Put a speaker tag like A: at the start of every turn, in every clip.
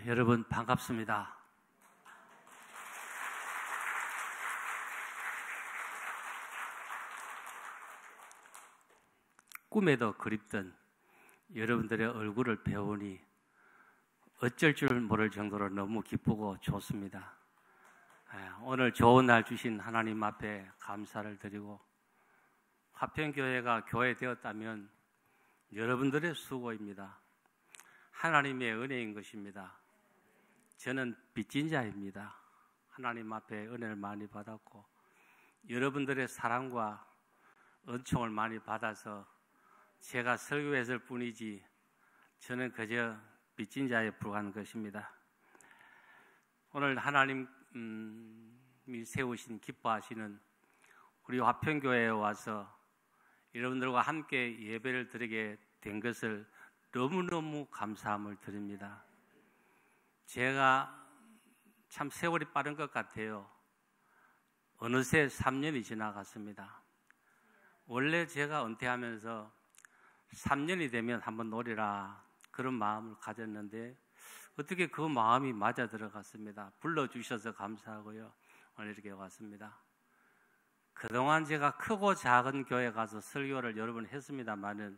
A: 여러분 반갑습니다. 꿈에도 그립던 여러분들의 얼굴을 배우니 어쩔 줄 모를 정도로 너무 기쁘고 좋습니다. 오늘 좋은 날 주신 하나님 앞에 감사를 드리고, 화평교회가 교회 되었다면 여러분들의 수고입니다. 하나님의 은혜인 것입니다. 저는 빚진 자입니다. 하나님 앞에 은혜를 많이 받았고 여러분들의 사랑과 은총을 많이 받아서 제가 설교했을 뿐이지 저는 그저 빚진 자에 불과한 것입니다. 오늘 하나님이 세우신 기뻐하시는 우리 화평교회에 와서 여러분들과 함께 예배를 드리게 된 것을 너무너무 감사함을 드립니다. 제가 참 세월이 빠른 것 같아요. 어느새 3년이 지나갔습니다. 원래 제가 은퇴하면서 3년이 되면 한번 노리라 그런 마음을 가졌는데 어떻게 그 마음이 맞아 들어갔습니다. 불러주셔서 감사하고요. 오늘 이렇게 왔습니다. 그동안 제가 크고 작은 교회 가서 설교를 여러 번 했습니다만은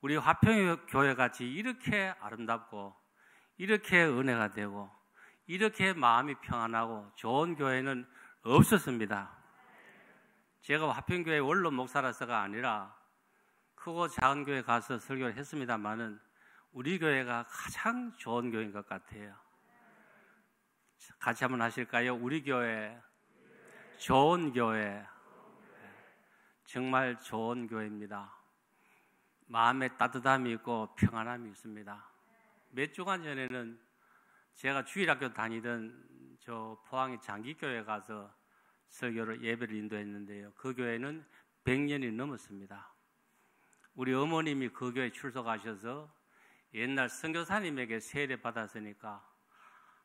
A: 우리 화평교회 같이 이렇게 아름답고 이렇게 은혜가 되고 이렇게 마음이 평안하고 좋은 교회는 없었습니다. 제가 화평교회 원로 목사라서가 아니라 크고 작은 교회 가서 설교를 했습니다만은 우리 교회가 가장 좋은 교회인 것 같아요. 같이 한번 하실까요? 우리 교회, 좋은 교회, 정말 좋은 교회입니다. 마음에 따뜻함이 있고 평안함이 있습니다. 몇 주간 전에는 제가 주일학교 다니던 저 포항의 장기교회 가서 설교를 예배를 인도했는데요. 그 교회는 100년이 넘었습니다. 우리 어머님이 그 교회에 출석하셔서 옛날 선교사님에게 세례 받았으니까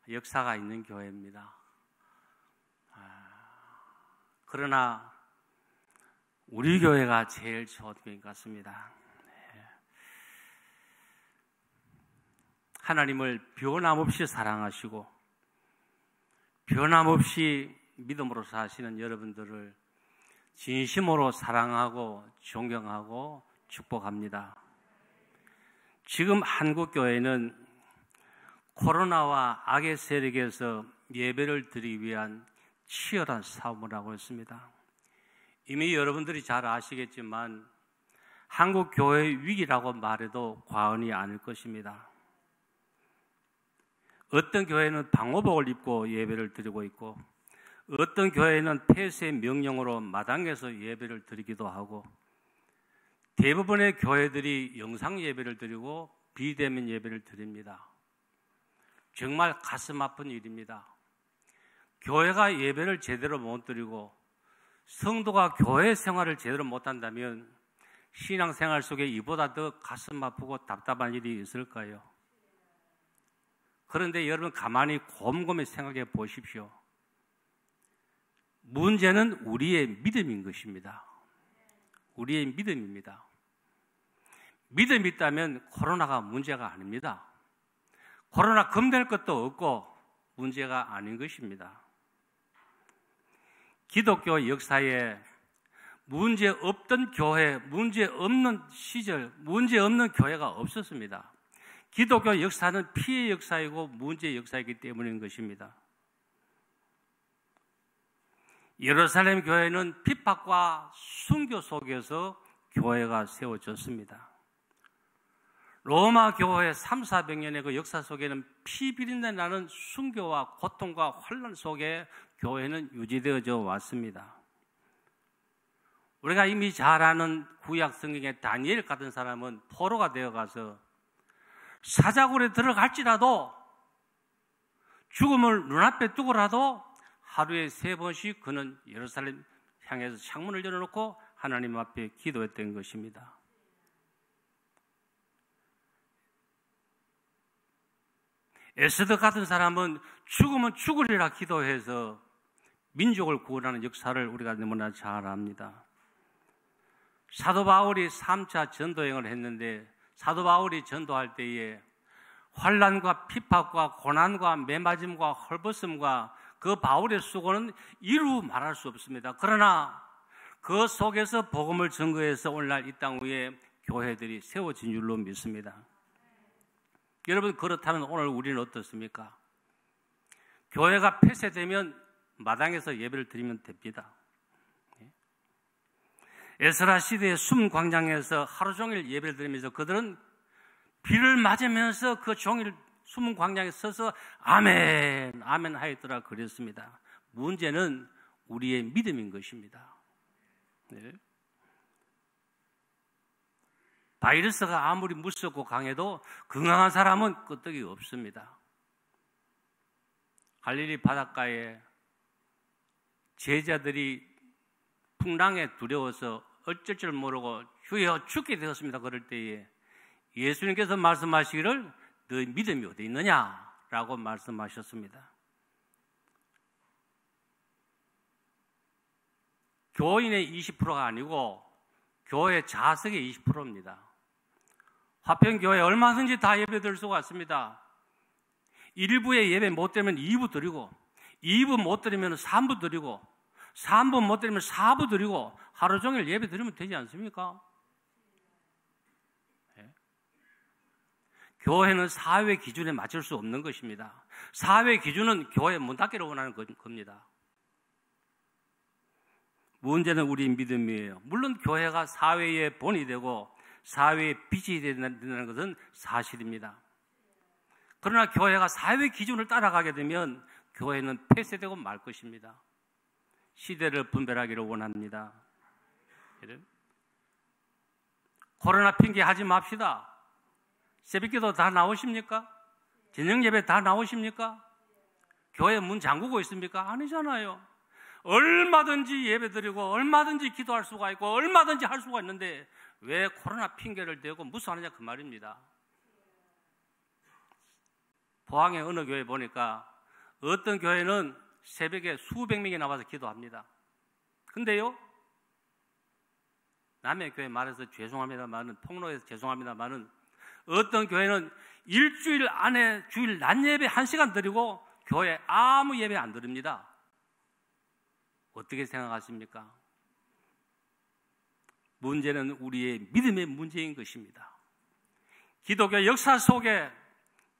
A: 역사가 있는 교회입니다. 그러나 우리 교회가 제일 좋은 교회인 것 같습니다. 하나님을 변함없이 사랑하시고 변함없이 믿음으로 사시는 여러분들을 진심으로 사랑하고 존경하고 축복합니다. 지금 한국교회는 코로나와 악의 세력에서 예배를 드리기 위한 치열한 싸움을 하고 있습니다. 이미 여러분들이 잘 아시겠지만 한국교회 위기라고 말해도 과언이 아닐 것입니다. 어떤 교회는 방호복을 입고 예배를 드리고 있고 어떤 교회는 폐쇄 명령으로 마당에서 예배를 드리기도 하고 대부분의 교회들이 영상 예배를 드리고 비대면 예배를 드립니다. 정말 가슴 아픈 일입니다. 교회가 예배를 제대로 못 드리고 성도가 교회 생활을 제대로 못한다면 신앙생활 속에 이보다 더 가슴 아프고 답답한 일이 있을까요? 그런데 여러분 가만히 곰곰이 생각해 보십시오. 문제는 우리의 믿음인 것입니다. 우리의 믿음입니다. 믿음이 있다면 코로나가 문제가 아닙니다. 코로나 겁낼 것도 없고 문제가 아닌 것입니다. 기독교 역사에 문제 없던 교회, 문제 없는 시절, 문제 없는 교회가 없었습니다. 기독교 역사는 피해 역사이고 문제 역사이기 때문인 것입니다. 예루살렘 교회는 핍박과 순교 속에서 교회가 세워졌습니다. 로마 교회의 300~400년의 그 역사 속에는 피비린내 나는 순교와 고통과 환난 속에 교회는 유지되어져 왔습니다. 우리가 이미 잘 아는 구약 성경의 다니엘 같은 사람은 포로가 되어가서 사자굴에 들어갈지라도 죽음을 눈앞에 두고라도 하루에 3번씩 그는 예루살렘 향해서 창문을 열어놓고 하나님 앞에 기도했던 것입니다. 에스더 같은 사람은 죽으면 죽으리라 기도해서 민족을 구원하는 역사를 우리가 너무나 잘 압니다. 사도 바울이 3차 전도행을 했는데 사도 바울이 전도할 때에 환난과 핍박과 고난과 매맞음과 헐벗음과 그 바울의 수고는 이루 말할 수 없습니다. 그러나 그 속에서 복음을 증거해서 오늘날 이 땅 위에 교회들이 세워진 줄로 믿습니다. 여러분, 그렇다면 오늘 우리는 어떻습니까? 교회가 폐쇄되면 마당에서 예배를 드리면 됩니다. 에스라 시대의 숨 광장에서 하루 종일 예배를 드리면서 그들은 비를 맞으면서 그 종일 숨은 광장에 서서 아멘, 아멘 하였더라 그랬습니다. 문제는 우리의 믿음인 것입니다. 네. 바이러스가 아무리 무섭고 강해도 건강한 사람은 끄떡이 없습니다. 갈릴리 바닷가에 제자들이 풍랑에 두려워서 어쩔 줄 모르고 주여 죽게 되었습니다. 그럴 때에 예수님께서 말씀하시기를 너희 믿음이 어디 있느냐라고 말씀하셨습니다. 교인의 20%가 아니고 교회 자석의 20%입니다. 화평교회 얼마든지 다 예배 드릴 수가 있습니다. 1부에 예배 못 드리면 2부 드리고 2부 못 드리면 3부 드리고 3부 못 드리면 4부 드리고 하루 종일 예배 드리면 되지 않습니까? 네. 교회는 사회 기준에 맞출 수 없는 것입니다. 사회 기준은 교회 문 닫기를 원하는 겁니다. 문제는 우리 믿음이에요. 물론 교회가 사회의 본이 되고 사회의 빛이 된다는 것은 사실입니다. 그러나 교회가 사회 기준을 따라가게 되면 교회는 폐쇄되고 말 것입니다. 시대를 분별하기를 원합니다. 코로나 핑계 하지 맙시다. 새벽기도 다 나오십니까? 저녁 예배 다 나오십니까? 교회 문 잠그고 있습니까? 아니잖아요. 얼마든지 예배드리고 얼마든지 기도할 수가 있고 얼마든지 할 수가 있는데 왜 코로나 핑계를 대고 무서워하느냐 그 말입니다. 포항의 어느 교회 보니까 어떤 교회는 새벽에 수백 명이 나와서 기도합니다. 근데요, 남의 교회 말해서 죄송합니다만은, 폭로해서 죄송합니다만은, 어떤 교회는 일주일 안에 주일 낮 예배 1시간 드리고 교회 아무 예배 안 드립니다. 어떻게 생각하십니까? 문제는 우리의 믿음의 문제인 것입니다. 기독교 역사 속에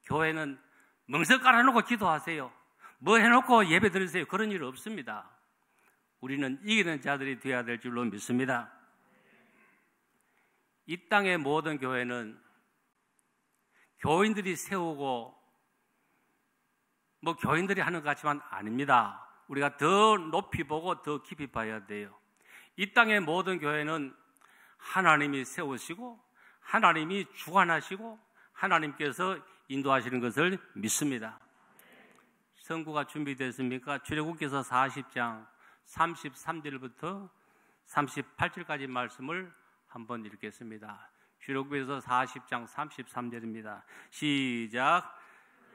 A: 교회는 멍석 깔아놓고 기도하세요. 뭐 해놓고 예배 드리세요. 그런 일 없습니다. 우리는 이기는 자들이 되어야 될 줄로 믿습니다. 이 땅의 모든 교회는 교인들이 세우고 뭐 교인들이 하는 것 같지만 아닙니다. 우리가 더 높이 보고 더 깊이 봐야 돼요. 이 땅의 모든 교회는 하나님이 세우시고 하나님이 주관하시고 하나님께서 인도하시는 것을 믿습니다. 선구가 준비됐습니까? 출애굽기서 40장 33절부터 38절까지 말씀을 한번 읽겠습니다. 출애굽기서 40장 33절입니다. 시작.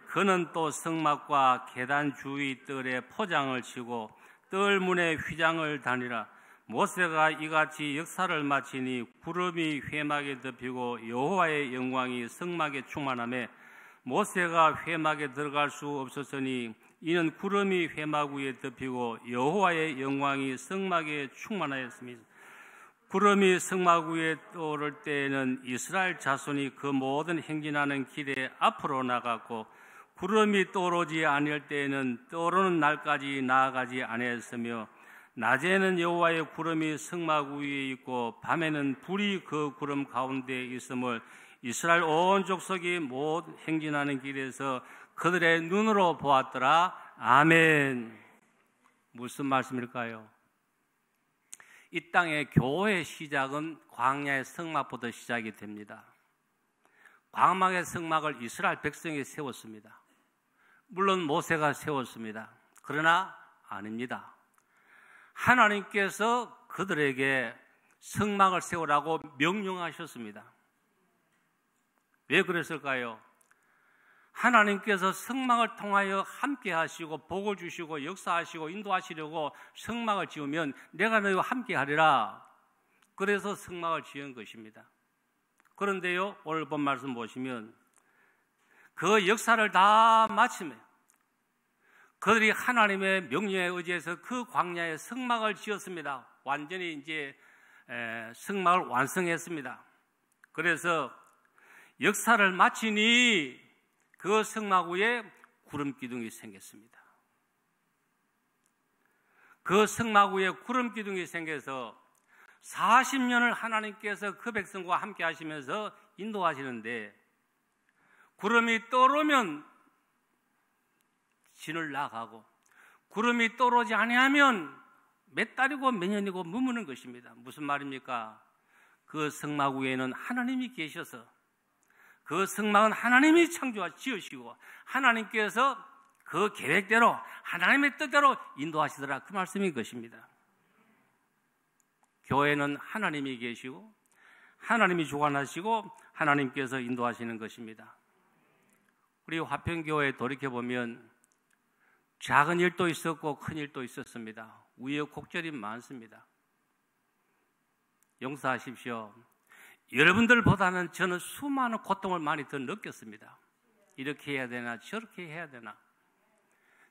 A: 그는 또 성막과 계단 주위 뜰에 포장을 치고 뜰 문에 휘장을 다니라. 모세가 이같이 역사를 마치니 구름이 회막에 덮이고 여호와의 영광이 성막에 충만하며 모세가 회막에 들어갈 수 없었으니 이는 구름이 회막 위에 덮이고 여호와의 영광이 성막에 충만하였습니다. 구름이 성막 위에 떠오를 때에는 이스라엘 자손이 그 모든 행진하는 길에 앞으로 나갔고 구름이 떠오르지 아니할 때에는 떠오르는 날까지 나아가지 아니했으며 낮에는 여호와의 구름이 성막 위에 있고 밤에는 불이 그 구름 가운데 있음을 이스라엘 온 족속이 못 행진하는 길에서 그들의 눈으로 보았더라. 아멘. 무슨 말씀일까요? 이 땅의 교회의 시작은 광야의 성막부터 시작이 됩니다. 광야의 성막을 이스라엘 백성이 세웠습니다. 물론 모세가 세웠습니다. 그러나 아닙니다. 하나님께서 그들에게 성막을 세우라고 명령하셨습니다. 왜 그랬을까요? 하나님께서 성막을 통하여 함께 하시고 복을 주시고 역사하시고 인도하시려고 성막을 지으면 내가 너희와 함께 하리라. 그래서 성막을 지은 것입니다. 그런데요, 오늘 본 말씀 보시면 그 역사를 다 마치며 그들이 하나님의 명령에 의지해서 그 광야에 성막을 지었습니다. 완전히 이제 성막을 완성했습니다. 그래서 역사를 마치니 그 성막 위에 구름 기둥이 생겼습니다. 그 성막 위에 구름 기둥이 생겨서 40년을 하나님께서 그 백성과 함께 하시면서 인도하시는데, 구름이 떠오르면 진을 나가고 구름이 떠오르지 아니하면 몇 달이고 몇 년이고 머무는 것입니다. 무슨 말입니까? 그 성막 위에는 하나님이 계셔서, 그 성막은 하나님이 창조하 지으시고 하나님께서 그 계획대로 하나님의 뜻대로 인도하시더라, 그 말씀인 것입니다. 교회는 하나님이 계시고 하나님이 주관하시고 하나님께서 인도하시는 것입니다. 우리 화평교회에 돌이켜보면 작은 일도 있었고 큰 일도 있었습니다. 우여곡절이 많습니다. 용서하십시오. 여러분들보다는 저는 수많은 고통을 많이 더 느꼈습니다. 이렇게 해야 되나 저렇게 해야 되나.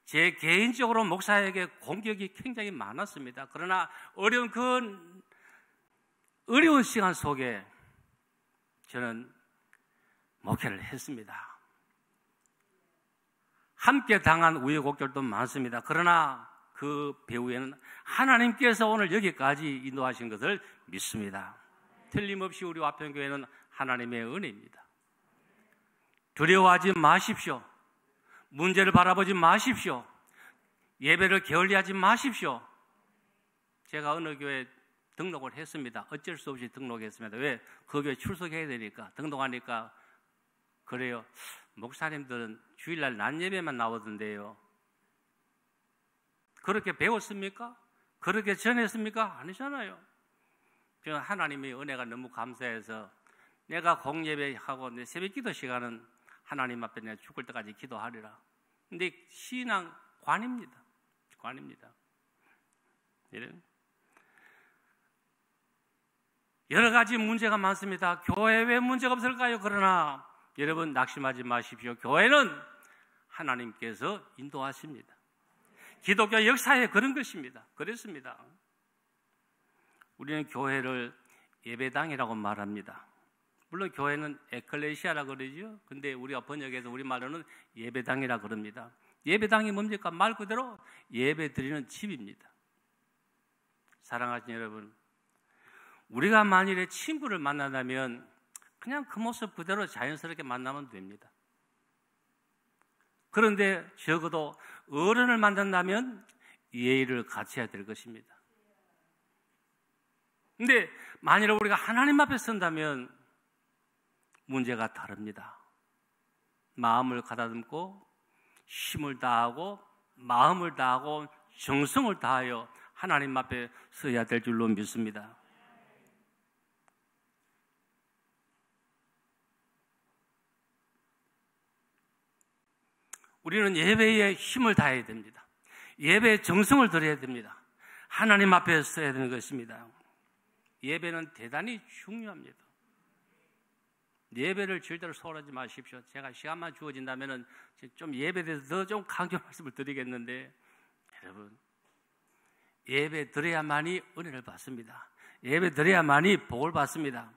A: 제 개인적으로 목사에게 공격이 굉장히 많았습니다. 그러나 어려운 시간 속에 저는 목회를 했습니다. 함께 당한 우여곡절도 많습니다. 그러나 그 배후에는 하나님께서 오늘 여기까지 인도하신 것을 믿습니다. 틀림없이 우리 화평교회는 하나님의 은혜입니다. 두려워하지 마십시오. 문제를 바라보지 마십시오. 예배를 게을리하지 마십시오. 제가 어느 교회에 등록을 했습니다. 어쩔 수 없이 등록했습니다. 왜? 그 교회 출석해야 되니까. 등록하니까 그래요. 목사님들은 주일날 낮 예배만 나오던데요. 그렇게 배웠습니까? 그렇게 전했습니까? 아니잖아요. 저는 하나님의 은혜가 너무 감사해서 내가 공예배하고 내 새벽기도 시간은 하나님 앞에 내가 죽을 때까지 기도하리라. 근데 신앙 관입니다. 관입니다. 여러 가지 문제가 많습니다. 교회에 왜 문제가 없을까요? 그러나 여러분 낙심하지 마십시오. 교회는 하나님께서 인도하십니다. 기독교 역사에 그런 것입니다. 그렇습니다. 우리는 교회를 예배당이라고 말합니다. 물론 교회는 에클레시아라 그러죠. 근데 우리가 번역해서 우리말로는 예배당이라 그럽니다. 예배당이 뭡니까? 말 그대로 예배 드리는 집입니다. 사랑하신 여러분, 우리가 만일에 친구를 만난다면 그냥 그 모습 그대로 자연스럽게 만나면 됩니다. 그런데 적어도 어른을 만난다면 예의를 갖춰야 될 것입니다. 근데 만일 우리가 하나님 앞에 선다면 문제가 다릅니다. 마음을 가다듬고 힘을 다하고 마음을 다하고 정성을 다하여 하나님 앞에 서야 될 줄로 믿습니다. 우리는 예배에 힘을 다해야 됩니다. 예배에 정성을 들여야 됩니다. 하나님 앞에 서야 되는 것입니다. 예배는 대단히 중요합니다. 예배를 절대로 소홀하지 마십시오. 제가 시간만 주어진다면 좀 예배에 대해서 더 좀 강조 말씀을 드리겠는데, 여러분, 예배 드려야만이 은혜를 받습니다. 예배 드려야만이 복을 받습니다.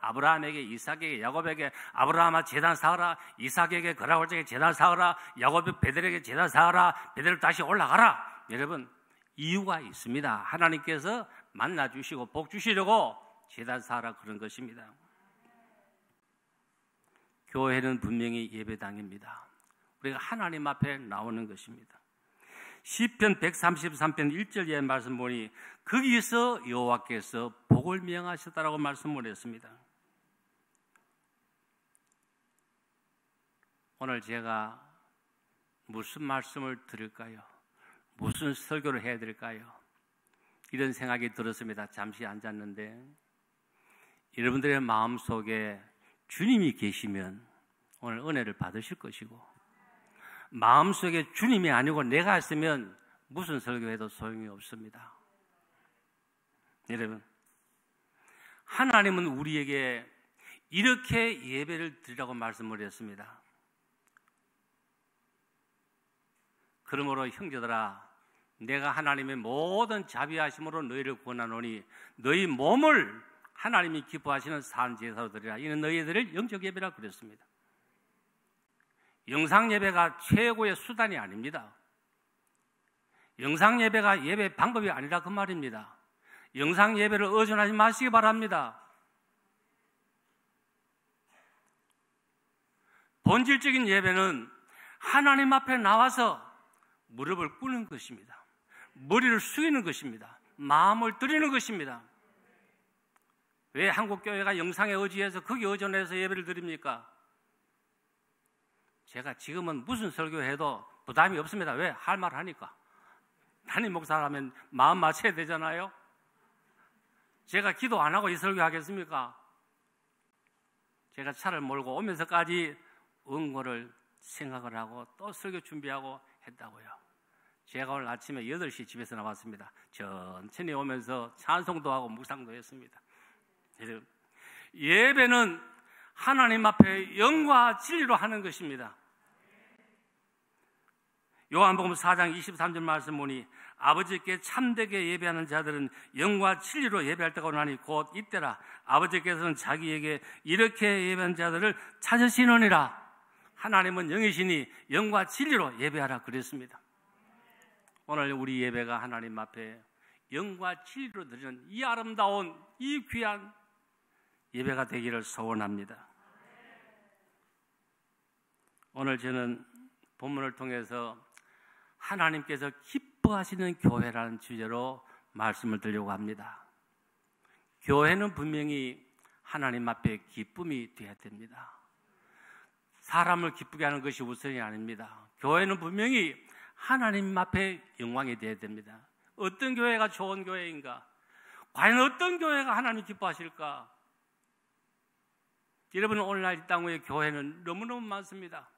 A: 아브라함에게, 이삭에게, 야곱에게 아브라함아 제단 사으라, 이삭에게 그라홀에게 제단 사으라, 야곱이 베델에게 제단 사으라, 베델로 다시 올라가라. 여러분, 이유가 있습니다. 하나님께서 만나 주시고 복 주시려고 제단 사으라 그런 것입니다. 교회는 분명히 예배당입니다. 우리가 하나님 앞에 나오는 것입니다. 시편 133편 1절의 말씀 보니 거기서 여호와께서 복을 명하셨다라고 말씀을 했습니다. 오늘 제가 무슨 말씀을 드릴까요? 무슨 설교를 해야 될까요? 이런 생각이 들었습니다. 잠시 앉았는데, 여러분들의 마음속에 주님이 계시면 오늘 은혜를 받으실 것이고, 마음속에 주님이 아니고 내가 있으면 무슨 설교해도 소용이 없습니다. 여러분, 하나님은 우리에게 이렇게 예배를 드리라고 말씀을 했습니다. 그러므로 형제들아, 내가 하나님의 모든 자비하심으로 너희를 구원하노니 너희 몸을 하나님이 기뻐하시는 산 제사로 드리라. 이는 너희들을 영적 예배라 그랬습니다. 영상 예배가 최고의 수단이 아닙니다. 영상 예배가 예배 방법이 아니라 그 말입니다. 영상 예배를 의존하지 마시기 바랍니다. 본질적인 예배는 하나님 앞에 나와서 무릎을 꿇는 것입니다. 머리를 숙이는 것입니다. 마음을 드리는 것입니다. 왜 한국교회가 영상에 의지해서 거기 의존해서 예배를 드립니까? 제가 지금은 무슨 설교해도 부담이 없습니다. 왜? 할 말 하니까. 담임 목사라면 마음 맞춰야 되잖아요. 제가 기도 안 하고 이 설교 하겠습니까? 제가 차를 몰고 오면서까지 응고를 생각을 하고 또 설교 준비하고 했다고요. 제가 오늘 아침에 8시 집에서 나왔습니다. 천천히 오면서 찬송도 하고 묵상도 했습니다. 예배는 하나님 앞에 영과 진리로 하는 것입니다. 요한복음 4장 23절 말씀 보니 아버지께 참되게 예배하는 자들은 영과 진리로 예배할 때가 오나니 곧 이때라. 아버지께서는 자기에게 이렇게 예배하는 자들을 찾으시느니라. 하나님은 영이시니 영과 진리로 예배하라 그랬습니다. 오늘 우리 예배가 하나님 앞에 영과 진리로 드리는 이 아름다운 이 귀한 예배가 되기를 소원합니다. 오늘 저는 본문을 통해서 하나님께서 기뻐하시는 교회라는 주제로 말씀을 드리려고 합니다. 교회는 분명히 하나님 앞에 기쁨이 되어야 됩니다. 사람을 기쁘게 하는 것이 우선이 아닙니다. 교회는 분명히 하나님 앞에 영광이 되어야 됩니다. 어떤 교회가 좋은 교회인가? 과연 어떤 교회가 하나님 기뻐하실까? 여러분, 오늘날 이 땅의 교회는 너무너무 많습니다.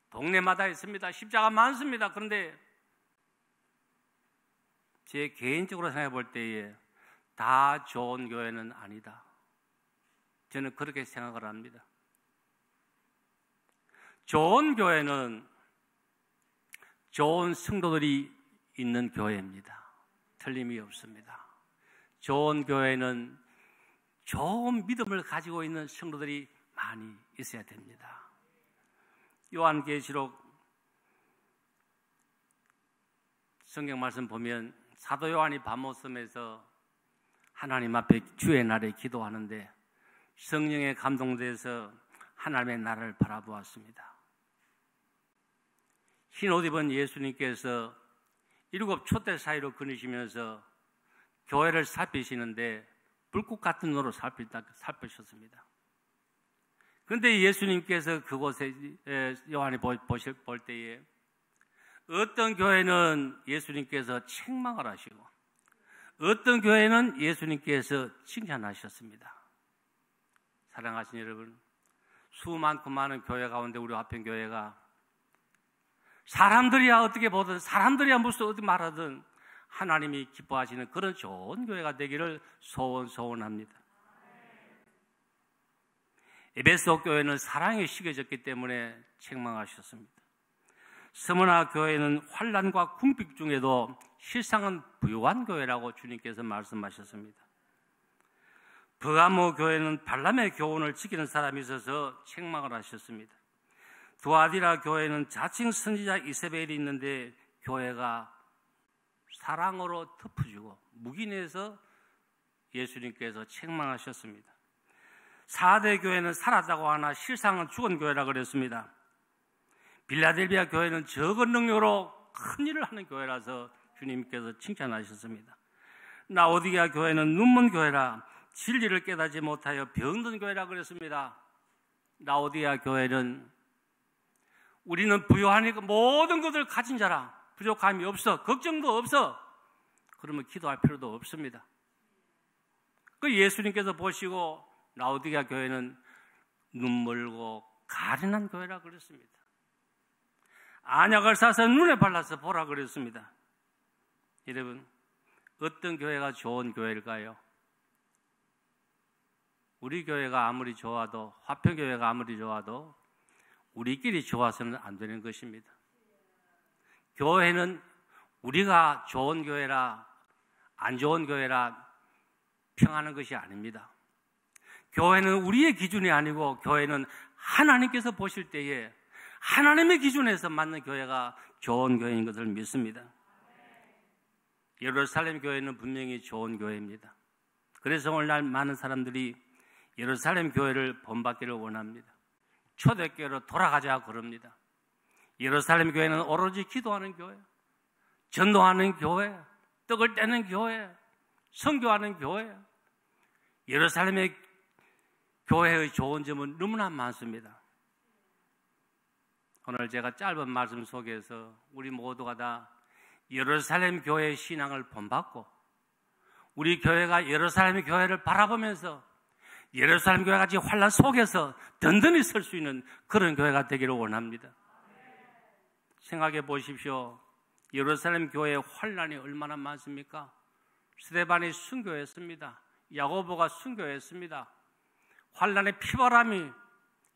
A: 동네마다 있습니다. 십자가 많습니다. 그런데 제 개인적으로 생각해 볼 때에 다 좋은 교회는 아니다. 저는 그렇게 생각을 합니다. 좋은 교회는 좋은 성도들이 있는 교회입니다. 틀림이 없습니다. 좋은 교회는 좋은 믿음을 가지고 있는 성도들이 많이 있어야 됩니다. 요한계시록 성경 말씀 보면 사도 요한이 밤모섬에서 하나님 앞에 주의 날에 기도하는데 성령에 감동돼서 하나님의 나라를 바라보았습니다. 흰 옷 입은 예수님께서 7 촛대 사이로 거니시면서 교회를 살피시는데 불꽃 같은 눈으로 살피셨습니다. 그런데 예수님께서 그곳에 요한이 볼 때에 어떤 교회는 예수님께서 책망을 하시고 어떤 교회는 예수님께서 칭찬하셨습니다. 사랑하신 여러분, 수많고 많은 교회 가운데 우리 화평교회가 사람들이야 어떻게 보든 사람들이야 무슨 어떻게 말하든 하나님이 기뻐하시는 그런 좋은 교회가 되기를 소원합니다. 에베소 교회는 사랑이 식어졌기 때문에 책망하셨습니다. 스무나 교회는 환난과 궁핍 중에도 실상은 부유한 교회라고 주님께서 말씀하셨습니다. 버가모 교회는 발람의 교훈을 지키는 사람이 있어서 책망을 하셨습니다. 두아디라 교회는 자칭 선지자 이세벨이 있는데 교회가 사랑으로 덮어주고 묵인해서 예수님께서 책망하셨습니다. 사대 교회는 살았다고 하나 실상은 죽은 교회라 그랬습니다. 빌라델비아 교회는 적은 능력으로 큰 일을 하는 교회라서 주님께서 칭찬하셨습니다. 라오디게아 교회는 눈먼 교회라 진리를 깨닫지 못하여 병든 교회라 그랬습니다. 라오디게아 교회는 우리는 부유하니까 모든 것을 가진 자라 부족함이 없어 걱정도 없어 그러면 기도할 필요도 없습니다. 그 예수님께서 보시고 라오디게아 교회는 눈멀고 가련한 교회라 그랬습니다. 안약을 사서 눈에 발라서 보라 그랬습니다. 여러분, 어떤 교회가 좋은 교회일까요? 우리 교회가 아무리 좋아도 화평교회가 아무리 좋아도 우리끼리 좋아서는 안 되는 것입니다. 교회는 우리가 좋은 교회라 안 좋은 교회라 평하는 것이 아닙니다. 교회는 우리의 기준이 아니고 교회는 하나님께서 보실 때에 하나님의 기준에서 맞는 교회가 좋은 교회인 것을 믿습니다. 예루살렘 교회는 분명히 좋은 교회입니다. 그래서 오늘날 많은 사람들이 예루살렘 교회를 본받기를 원합니다. 초대교회로 돌아가자 그럽니다. 예루살렘 교회는 오로지 기도하는 교회, 전도하는 교회, 떡을 떼는 교회, 선교하는 교회. 예루살렘의 교회의 좋은 점은 너무나 많습니다. 오늘 제가 짧은 말씀 속에서 우리 모두가 다 예루살렘 교회의 신앙을 본받고 우리 교회가 예루살렘 교회를 바라보면서 예루살렘 교회 같이 환란 속에서 든든히 설 수 있는 그런 교회가 되기를 원합니다. 생각해 보십시오. 예루살렘 교회의 환란이 얼마나 많습니까? 스데반이 순교했습니다. 야고보가 순교했습니다. 환란의 피바람이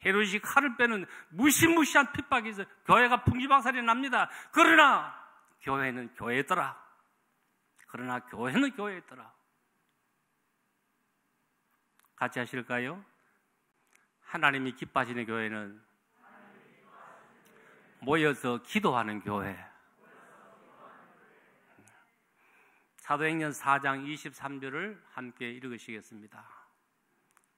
A: 헤롯이 칼을 빼는 무시무시한 핍박이 있어 교회가 풍지박살이 납니다. 그러나 교회는 교회더라. 그러나 교회는 교회더라. 같이 하실까요? 하나님이 기뻐하시는 교회는 모여서 기도하는 교회. 사도행전 4장 23절을 함께 읽으시겠습니다.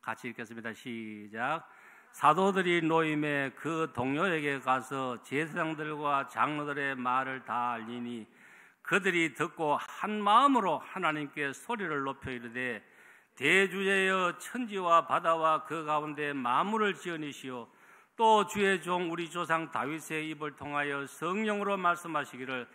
A: 같이 읽겠습니다. 시작. 사도들이 노임에 그 동료에게 가서 제사장들과 장로들의 말을 다 알리니 그들이 듣고 한 마음으로 하나님께 소리를 높여 이르되 대주제여 천지와 바다와 그 가운데 만물을 지으시오 또 주의 종 우리 조상 다윗의 입을 통하여 성령으로 말씀하시기를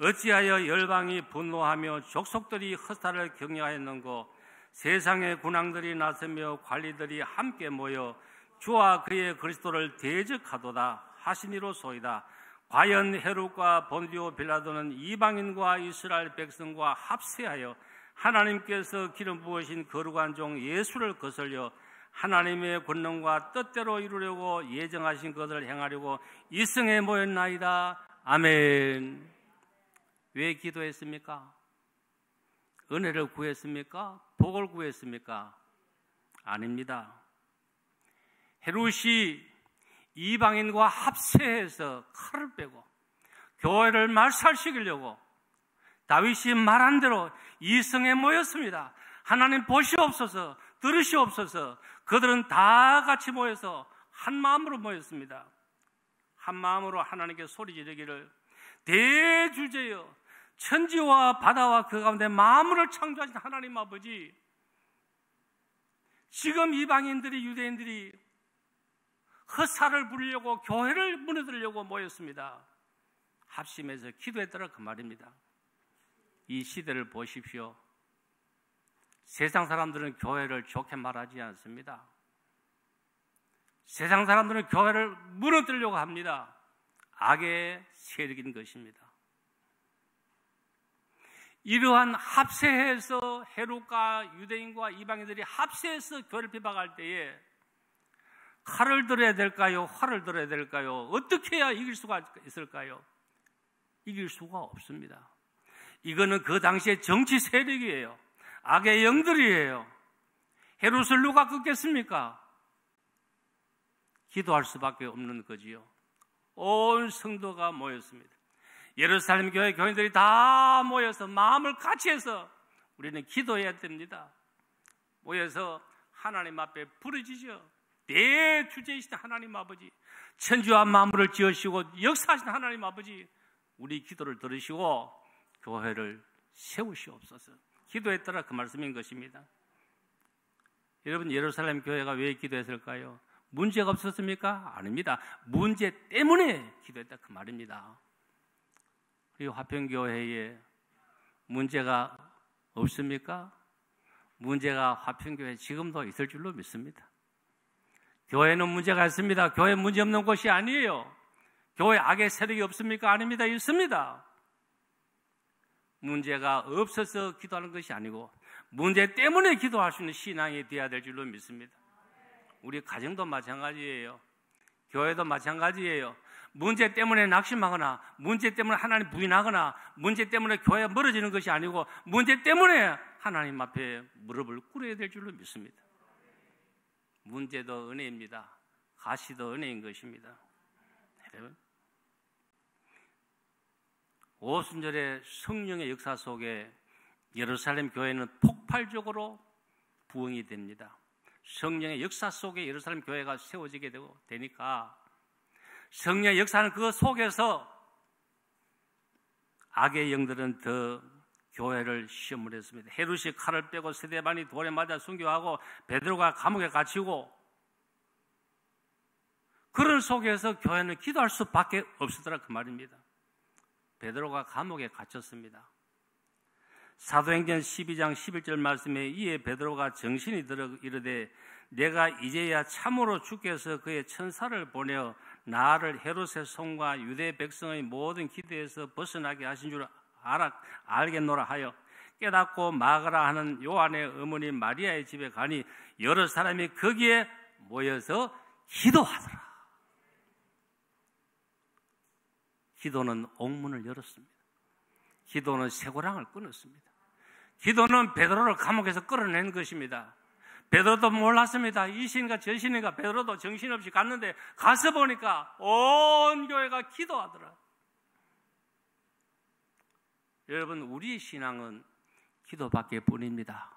A: 어찌하여 열방이 분노하며 족속들이 헛살을 경영하였는고 세상의 군왕들이 나서며 관리들이 함께 모여 주와 그의 그리스도를 대적하도다 하시니로소이다. 과연 헤롯과 본디오 빌라도는 이방인과 이스라엘 백성과 합세하여 하나님께서 기름 부으신 거룩한 종 예수를 거슬려 하나님의 권능과 뜻대로 이루려고 예정하신 것을 행하려고 이성에 모였나이다. 아멘. 왜 기도했습니까? 은혜를 구했습니까? 복을 구했습니까? 아닙니다. 헤롯이 이방인과 합세해서 칼을 빼고 교회를 말살시키려고 다윗이 말한 대로 이성에 모였습니다. 하나님 보시옵소서, 들으시옵소서. 그들은 다 같이 모여서 한 마음으로 모였습니다. 한 마음으로 하나님께 소리 지르기를 대주제여 천지와 바다와 그 가운데 만물을 창조하신 하나님 아버지, 지금 이방인들이 유대인들이 헛살을 부리려고 교회를 무너뜨리려고 모였습니다. 합심해서 기도했더라 그 말입니다. 이 시대를 보십시오. 세상 사람들은 교회를 좋게 말하지 않습니다. 세상 사람들은 교회를 무너뜨리려고 합니다. 악의 세력인 것입니다. 이러한 합세해서 헤롯과 유대인과 이방인들이 합세해서 교회를 비박할 때에 칼을 들어야 될까요? 활을 들어야 될까요? 어떻게 해야 이길 수가 있을까요? 이길 수가 없습니다. 이거는 그 당시의 정치 세력이에요. 악의 영들이에요. 헤롯을 누가 끊겠습니까? 기도할 수밖에 없는 거지요. 온 성도가 모였습니다. 예루살렘 교회 교인들이 다 모여서 마음을 같이 해서 우리는 기도해야 됩니다. 모여서 하나님 앞에 부르짖어 대주제이신 하나님 아버지, 천지와 만물을 지으시고 역사하신 하나님 아버지, 우리 기도를 들으시고 교회를 세우시옵소서. 기도했더라 그 말씀인 것입니다. 여러분, 예루살렘 교회가 왜 기도했을까요? 문제가 없었습니까? 아닙니다. 문제 때문에 기도했다 그 말입니다. 그리고 화평교회에 문제가 없습니까? 문제가 화평교회에 지금도 있을 줄로 믿습니다. 교회는 문제가 있습니다. 교회 문제 없는 곳이 아니에요. 교회 악의 세력이 없습니까? 아닙니다. 있습니다. 문제가 없어서 기도하는 것이 아니고 문제 때문에 기도할 수 있는 신앙이 되어야 될 줄로 믿습니다. 우리 가정도 마찬가지예요. 교회도 마찬가지예요. 문제 때문에 낙심하거나 문제 때문에 하나님 부인하거나 문제 때문에 교회가 멀어지는 것이 아니고 문제 때문에 하나님 앞에 무릎을 꿇어야 될 줄로 믿습니다. 문제도 은혜입니다. 가시도 은혜인 것입니다. 여러분, 오순절의 성령의 역사 속에 예루살렘 교회는 폭발적으로 부흥이 됩니다. 성령의 역사 속에 예루살렘 교회가 세워지게 되니까 성령의 역사는 그 속에서 악의 영들은 더 교회를 시험을 했습니다. 헤롯이 칼을 빼고 스데반이 돌에 맞아 순교하고 베드로가 감옥에 갇히고 그런 속에서 교회는 기도할 수밖에 없었더라 그 말입니다. 베드로가 감옥에 갇혔습니다. 사도행전 12장 11절 말씀에 이에 베드로가 정신이 들어 이르되 내가 이제야 참으로 주께서 그의 천사를 보내어 나를 헤롯의 손과 유대 백성의 모든 기대에서 벗어나게 하신 줄 알겠노라 하여 깨닫고 마가라 하는 요한의 어머니 마리아의 집에 가니 여러 사람이 거기에 모여서 기도하더라. 기도는 옥문을 열었습니다. 기도는 쇠고랑을 끊었습니다. 기도는 베드로를 감옥에서 끌어낸 것입니다. 베드로도 몰랐습니다. 이 신인가 저 신인가. 베드로도 정신없이 갔는데 가서 보니까 온 교회가 기도하더라. 여러분, 우리의 신앙은 기도밖에 뿐입니다.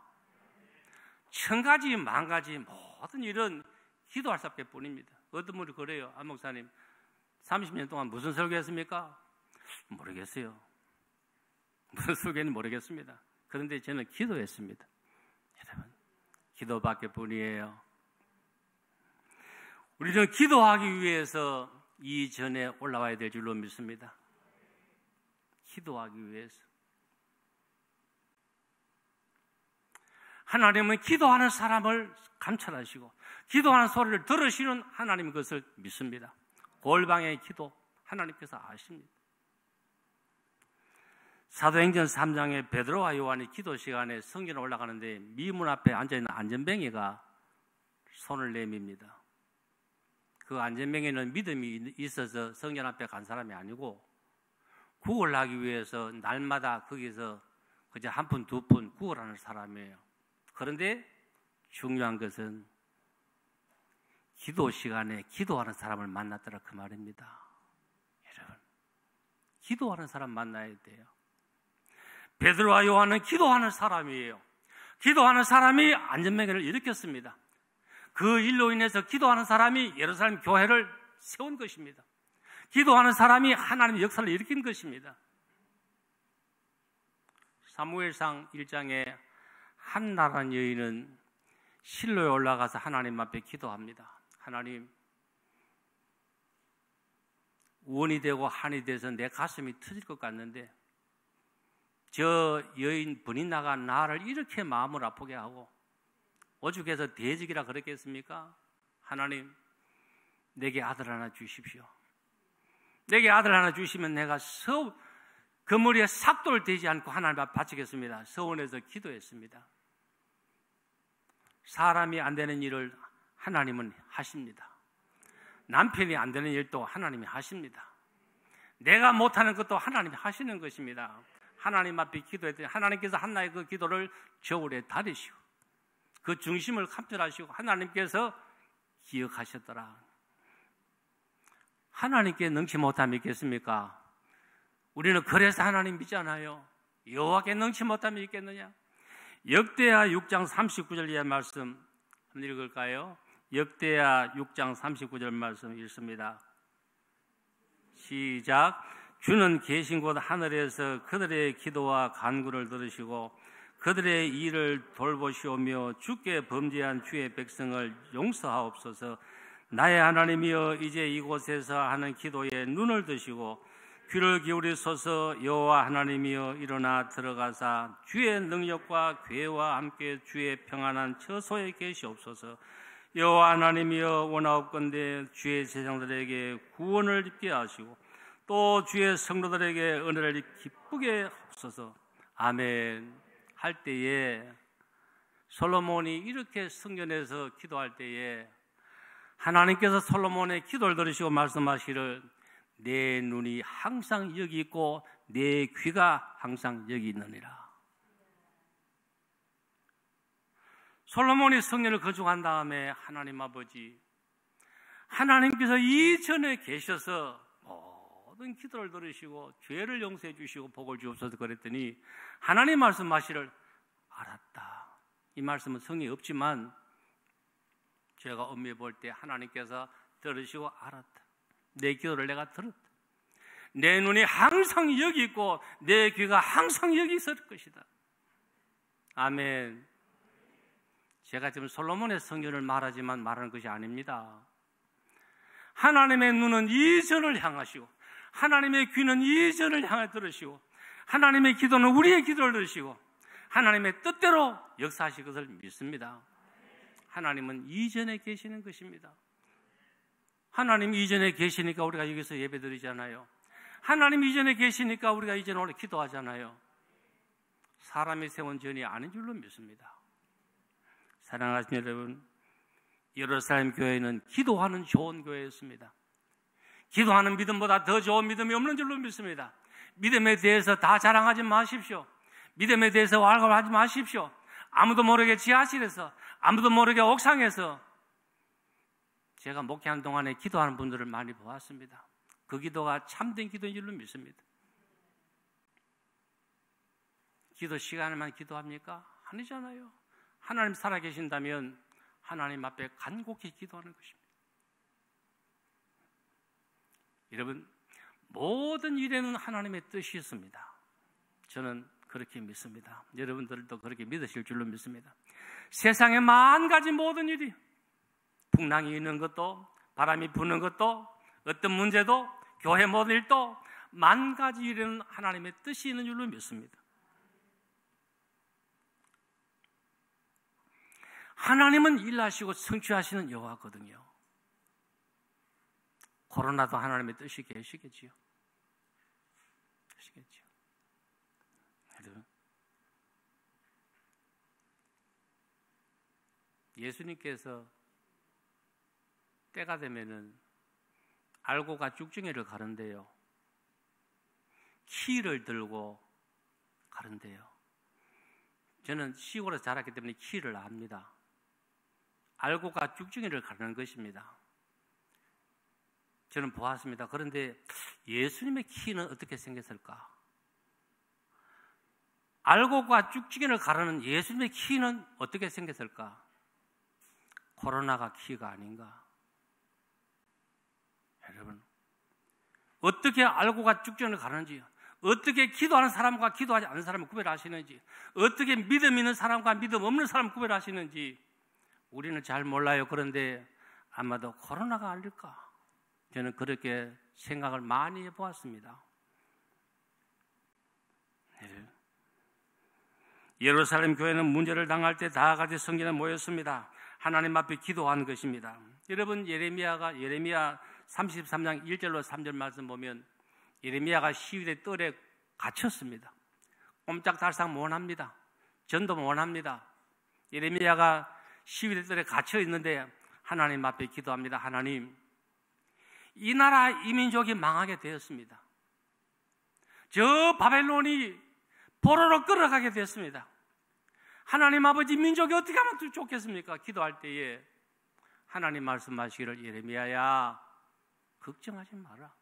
A: 천가지 만가지 모든 일은 기도할 수밖에 뿐입니다. 어떤 분이 그래요. 안 목사님 30년 동안 무슨 설교했습니까? 모르겠어요. 무슨 설교인지 모르겠습니다. 그런데 저는 기도했습니다. 여러분, 기도밖에 뿐이에요. 우리는 기도하기 위해서 이전에 올라와야 될 줄로 믿습니다. 기도하기 위해서. 하나님은 기도하는 사람을 감찰하시고 기도하는 소리를 들으시는 하나님 것을 믿습니다. 골방의 기도 하나님께서 아십니다. 사도행전 3장에 베드로와 요한이 기도 시간에 성전에 올라가는데 미문 앞에 앉아있는 안전뱅이가 손을 내밉니다. 그 안전뱅이는 믿음이 있어서 성전 앞에 간 사람이 아니고 구걸을 하기 위해서 날마다 거기서 그저 한 푼, 두 푼 구걸하는 사람이에요. 그런데 중요한 것은 기도 시간에 기도하는 사람을 만났더라 그 말입니다. 여러분, 기도하는 사람 만나야 돼요. 베드로와 요한은 기도하는 사람이에요. 기도하는 사람이 안전뱅이를 일으켰습니다. 그 일로 인해서 기도하는 사람이 예루살렘 교회를 세운 것입니다. 기도하는 사람이 하나님의 역사를 일으킨 것입니다. 사무엘상 1장에 한나라는 여인은 실로에 올라가서 하나님 앞에 기도합니다. 하나님, 원이 되고 한이 돼서 내 가슴이 터질 것 같는데 저 여인 분인나가 나를 이렇게 마음을 아프게 하고 오죽해서 대적이라 그랬겠습니까? 하나님, 내게 아들 하나 주십시오. 내게 아들 하나 주시면 내가 그 머리에 삭돌 되지 않고 하나님 앞에 바치겠습니다. 서원해서 기도했습니다. 사람이 안 되는 일을 하나님은 하십니다. 남편이 안 되는 일도 하나님이 하십니다. 내가 못하는 것도 하나님이 하시는 것입니다. 하나님 앞에 기도했더니 하나님께서 한나의 그 기도를 저울에 다리시고 그 중심을 감찰하시고 하나님께서 기억하셨더라. 하나님께 능치 못하면 믿겠습니까? 우리는 그래서 하나님 믿잖아요. 여호와께 능치 못하면 믿겠느냐? 역대하 6장 39절 이하 말씀 한번 읽을까요? 역대하 6장 39절 말씀 읽습니다. 시작. 주는 계신 곳 하늘에서 그들의 기도와 간구를 들으시고 그들의 일을 돌보시오며 주께 범죄한 주의 백성을 용서하옵소서. 나의 하나님이여, 이제 이곳에서 하는 기도에 눈을 드시고 귀를 기울이소서. 여호와 하나님이여, 일어나 들어가사 주의 능력과 괴와 함께 주의 평안한 처소에 계시옵소서. 여호와 하나님이여, 원하옵건대 주의 제사장들에게 구원을 입게 하시고 또 주의 성도들에게 은혜를 기쁘게 하옵소서. 아멘. 할 때에 솔로몬이 이렇게 성전에서 기도할 때에 하나님께서 솔로몬의 기도를 들으시고 말씀하시기를 내 눈이 항상 여기 있고 내 귀가 항상 여기 있느니라. 솔로몬이 성전을 건축한 다음에 하나님 아버지, 하나님께서 이전에 계셔서 모든 기도를 들으시고 죄를 용서해 주시고 복을 주옵소서 그랬더니 하나님 말씀하시를 알았다. 이 말씀은 성경에 없지만 제가 엄미해 볼 때 하나님께서 들으시고 알았다. 내 기도를 내가 들었다. 내 눈이 항상 여기 있고 내 귀가 항상 여기 있을 것이다. 아멘. 제가 지금 솔로몬의 성전을 말하지만 말하는 것이 아닙니다. 하나님의 눈은 이전을 향하시고 하나님의 귀는 이전을 향해 들으시고 하나님의 기도는 우리의 기도를 들으시고 하나님의 뜻대로 역사하실 것을 믿습니다. 하나님은 이전에 계시는 것입니다. 하나님 이전에 계시니까 우리가 여기서 예배드리잖아요. 하나님 이전에 계시니까 우리가 이전에 오늘 기도하잖아요. 사람이 세운 전이 아닌 줄로 믿습니다. 사랑하는 여러분, 예루살렘 교회는 기도하는 좋은 교회였습니다. 기도하는 믿음보다 더 좋은 믿음이 없는 줄로 믿습니다. 믿음에 대해서 다 자랑하지 마십시오. 믿음에 대해서 왈가왈하지 마십시오. 아무도 모르게 지하실에서, 아무도 모르게 옥상에서 제가 목회하는 동안에 기도하는 분들을 많이 보았습니다. 그 기도가 참된 기도인 줄로 믿습니다. 기도 시간에만 기도합니까? 아니잖아요. 하나님 살아계신다면 하나님 앞에 간곡히 기도하는 것입니다. 여러분, 모든 일에는 하나님의 뜻이 있습니다. 저는 그렇게 믿습니다. 여러분들도 그렇게 믿으실 줄로 믿습니다. 세상의 만 가지 모든 일이, 풍랑이 있는 것도, 바람이 부는 것도, 어떤 문제도, 교회 모든 일도 만 가지 일에는 하나님의 뜻이 있는 줄로 믿습니다. 하나님은 일하시고 성취하시는 여호와거든요. 코로나도 하나님의 뜻이 계시겠지요. 계시겠지요. 예수님께서 때가 되면은 알고가 쭉정이를 가는데요. 키를 들고 가는데요. 저는 시골에서 자랐기 때문에 키를 압니다. 알고가 쭉정이를 가는 것입니다. 저는 보았습니다. 그런데 예수님의 키는 어떻게 생겼을까? 알고가 쭉정이를 가르는 예수님의 키는 어떻게 생겼을까? 코로나가 키가 아닌가? 여러분, 어떻게 알고가 쭉정이를 가르는지, 어떻게 기도하는 사람과 기도하지 않는 사람을 구별하시는지, 어떻게 믿음 있는 사람과 믿음 없는 사람을 구별하시는지 우리는 잘 몰라요. 그런데 아마도 코로나가 아닐까? 저는 그렇게 생각을 많이 해보았습니다. 네. 예루살렘 교회는 문제를 당할 때 다 같이 성전에 모였습니다. 하나님 앞에 기도한 것입니다. 여러분, 예레미야 33장 1절로 3절 말씀 보면 예레미야가 시위대 뜰에 갇혔습니다. 꼼짝달싹 못합니다. 전도 못합니다. 예레미야가 시위대 뜰에 갇혀 있는데 하나님 앞에 기도합니다. 하나님, 이 나라 이 민족이 망하게 되었습니다. 저 바벨론이 포로로 끌어가게 되었습니다. 하나님 아버지, 민족이 어떻게 하면 좋겠습니까? 기도할 때에 하나님 말씀하시기를, 예레미야야, 걱정하지 마라.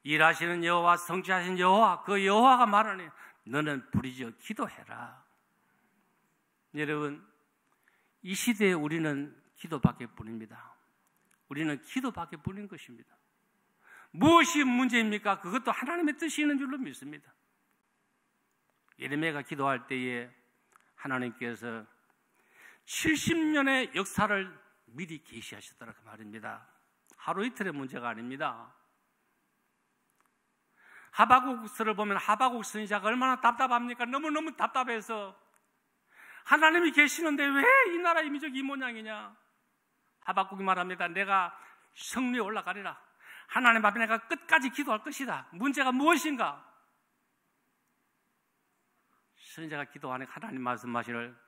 A: 일하시는 여호와, 성취하신 여호와, 그 여호와가 말하니 너는 부르짖어 기도해라. 여러분, 이 시대에 우리는 기도밖에 뿐입니다. 우리는 기도밖에 뿐인 것입니다. 무엇이 문제입니까? 그것도 하나님의 뜻이 있는 줄로 믿습니다. 예레미야가 기도할 때에 하나님께서 70년의 역사를 미리 계시하셨다고 말입니다. 하루 이틀의 문제가 아닙니다. 하박국서를 보면 하박국 선지자가 얼마나 답답합니까? 너무너무 답답해서 하나님이 계시는데 왜 이 나라 이 민족이 이 모양이냐? 하박국이 말합니다. 내가 성리에 올라가리라. 하나님 앞에 내가 끝까지 기도할 것이다. 문제가 무엇인가? 선지자가 기도하니 하나님 말씀하시를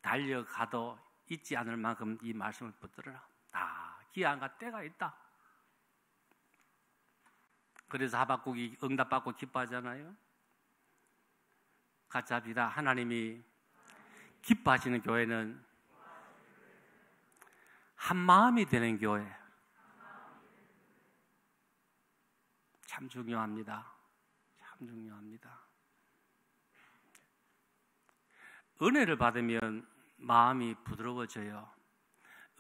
A: 달려가도 잊지 않을 만큼 이 말씀을 붙들어라. 기한과 때가 있다. 그래서 하박국이 응답받고 기뻐하잖아요. 같이 합시다. 하나님이 기뻐하시는 교회는 한 마음이 되는 교회. 참 중요합니다. 참 중요합니다. 은혜를 받으면 마음이 부드러워져요.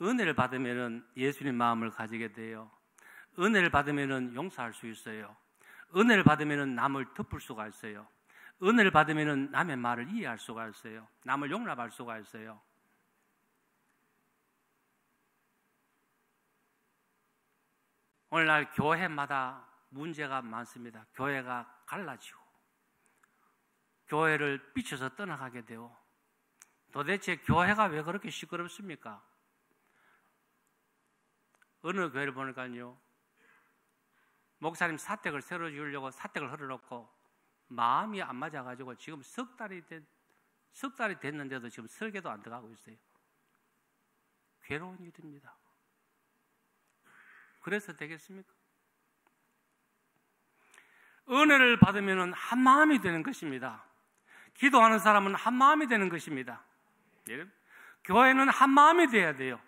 A: 은혜를 받으면 예수님 마음을 가지게 돼요. 은혜를 받으면 용서할 수 있어요. 은혜를 받으면 남을 덮을 수가 있어요. 은혜를 받으면 남의 말을 이해할 수가 있어요. 남을 용납할 수가 있어요. 오늘날 교회마다 문제가 많습니다. 교회가 갈라지고 교회를 삐쳐서 떠나가게 되고, 도대체 교회가 왜 그렇게 시끄럽습니까? 어느 교회를 보니까요, 목사님 사택을 새로 지으려고 사택을 헐어놓고 마음이 안 맞아가지고 지금 석 달이 됐는데도 지금 설계도 안 들어가고 있어요. 괴로운 일입니다. 그래서 되겠습니까? 은혜를 받으면 한 마음이 되는 것입니다. 기도하는 사람은 한 마음이 되는 것입니다. 교회는 한 마음이 돼야 돼요.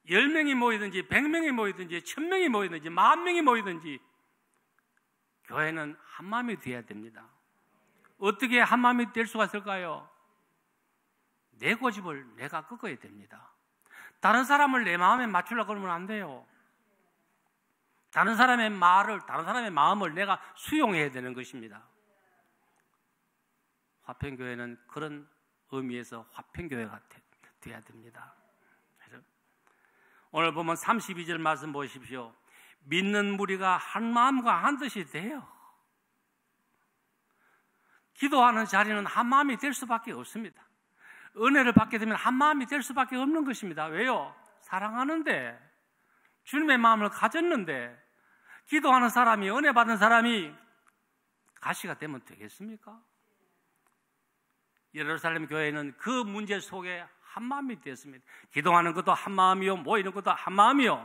A: 10명이 모이든지 100명이 모이든지 1000명이 모이든지 10,000명이 모이든지 교회는 한 마음이 돼야 됩니다. 어떻게 한 마음이 될 수가 있을까요? 내 고집을 내가 꺾어야 됩니다. 다른 사람을 내 마음에 맞추려고 그러면 안 돼요. 다른 사람의 말을, 다른 사람의 마음을 내가 수용해야 되는 것입니다. 화평교회는 그런 의미에서 화평교회가 돼야 됩니다. 그래서 오늘 보면 32절 말씀 보십시오. 믿는 무리가 한 마음과 한 뜻이 돼요. 기도하는 자리는 한 마음이 될 수밖에 없습니다. 은혜를 받게 되면 한 마음이 될 수밖에 없는 것입니다. 왜요? 사랑하는데, 주님의 마음을 가졌는데, 기도하는 사람이, 은혜 받은 사람이 가시가 되면 되겠습니까? 예루살렘 교회는 그 문제 속에 한 마음이 되었습니다. 기도하는 것도 한 마음이요, 모이는 것도 한 마음이요,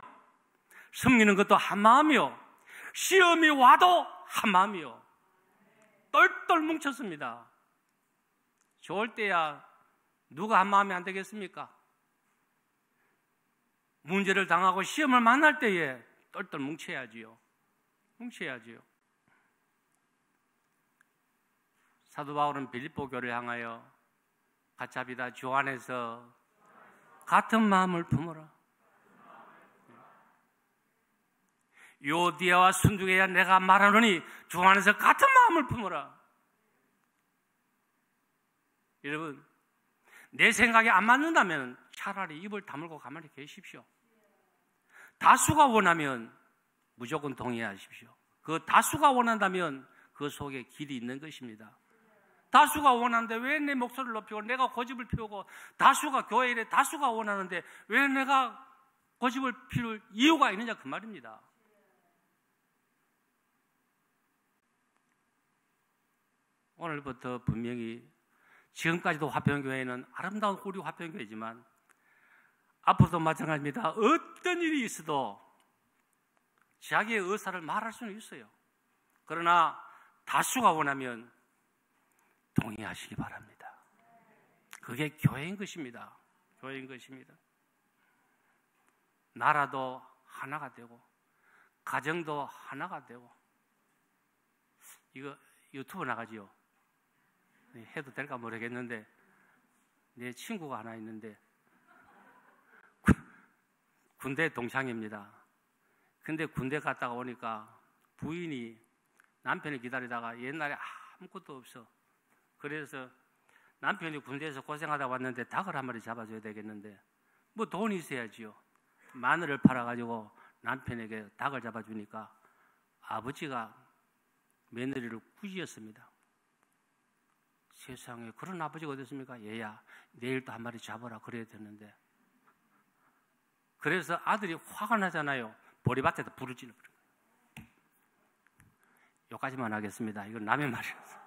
A: 섬기는 것도 한 마음이요, 시험이 와도 한 마음이요. 똘똘 뭉쳤습니다. 좋을 때야 누가 한 마음이 안 되겠습니까? 문제를 당하고 시험을 만날 때에 똘똘 뭉쳐야지요. 뭉쳐야지요. 사도 바울은 빌립보 교회를 향하여 같이 합시다. 주 안에서 같은 마음을 품어라. 요디아와 순두계야 내가 말하노니 주 안에서 같은 마음을 품어라. 여러분, 내 생각에 안 맞는다면 차라리 입을 다물고 가만히 계십시오. 다수가 원하면 무조건 동의하십시오. 그 다수가 원한다면 그 속에 길이 있는 것입니다. 다수가 원하는데 왜 내 목소리를 높이고 내가 고집을 피우고, 다수가 교회 일에 다수가 원하는데 왜 내가 고집을 피울 이유가 있느냐, 그 말입니다. 오늘부터 분명히, 지금까지도 화평교회는 아름다운 우리 화평교회지만 앞으로도 마찬가지입니다. 어떤 일이 있어도 자기의 의사를 말할 수는 있어요. 그러나 다수가 원하면 동의하시기 바랍니다. 그게 교회인 것입니다. 교회인 것입니다. 나라도 하나가 되고 가정도 하나가 되고. 이거 유튜브 나가지요? 해도 될까 모르겠는데, 내 친구가 하나 있는데 군대 동창입니다. 근데 군대 갔다가 오니까 부인이 남편을 기다리다가 옛날에 아무것도 없어. 그래서 남편이 군대에서 고생하다 왔는데 닭을 한 마리 잡아줘야 되겠는데 뭐 돈이 있어야지요. 마늘을 팔아가지고 남편에게 닭을 잡아주니까 아버지가 며느리를 꾸짖었습니다. 세상에 그런 아버지가 어디 있습니까? 얘야, 내일 또 한 마리 잡아라 그래야 되는데. 그래서 아들이 화가 나잖아요. 보리밭에다 불을 질러버려요. 여기까지만 하겠습니다. 이건 남의 말이라서.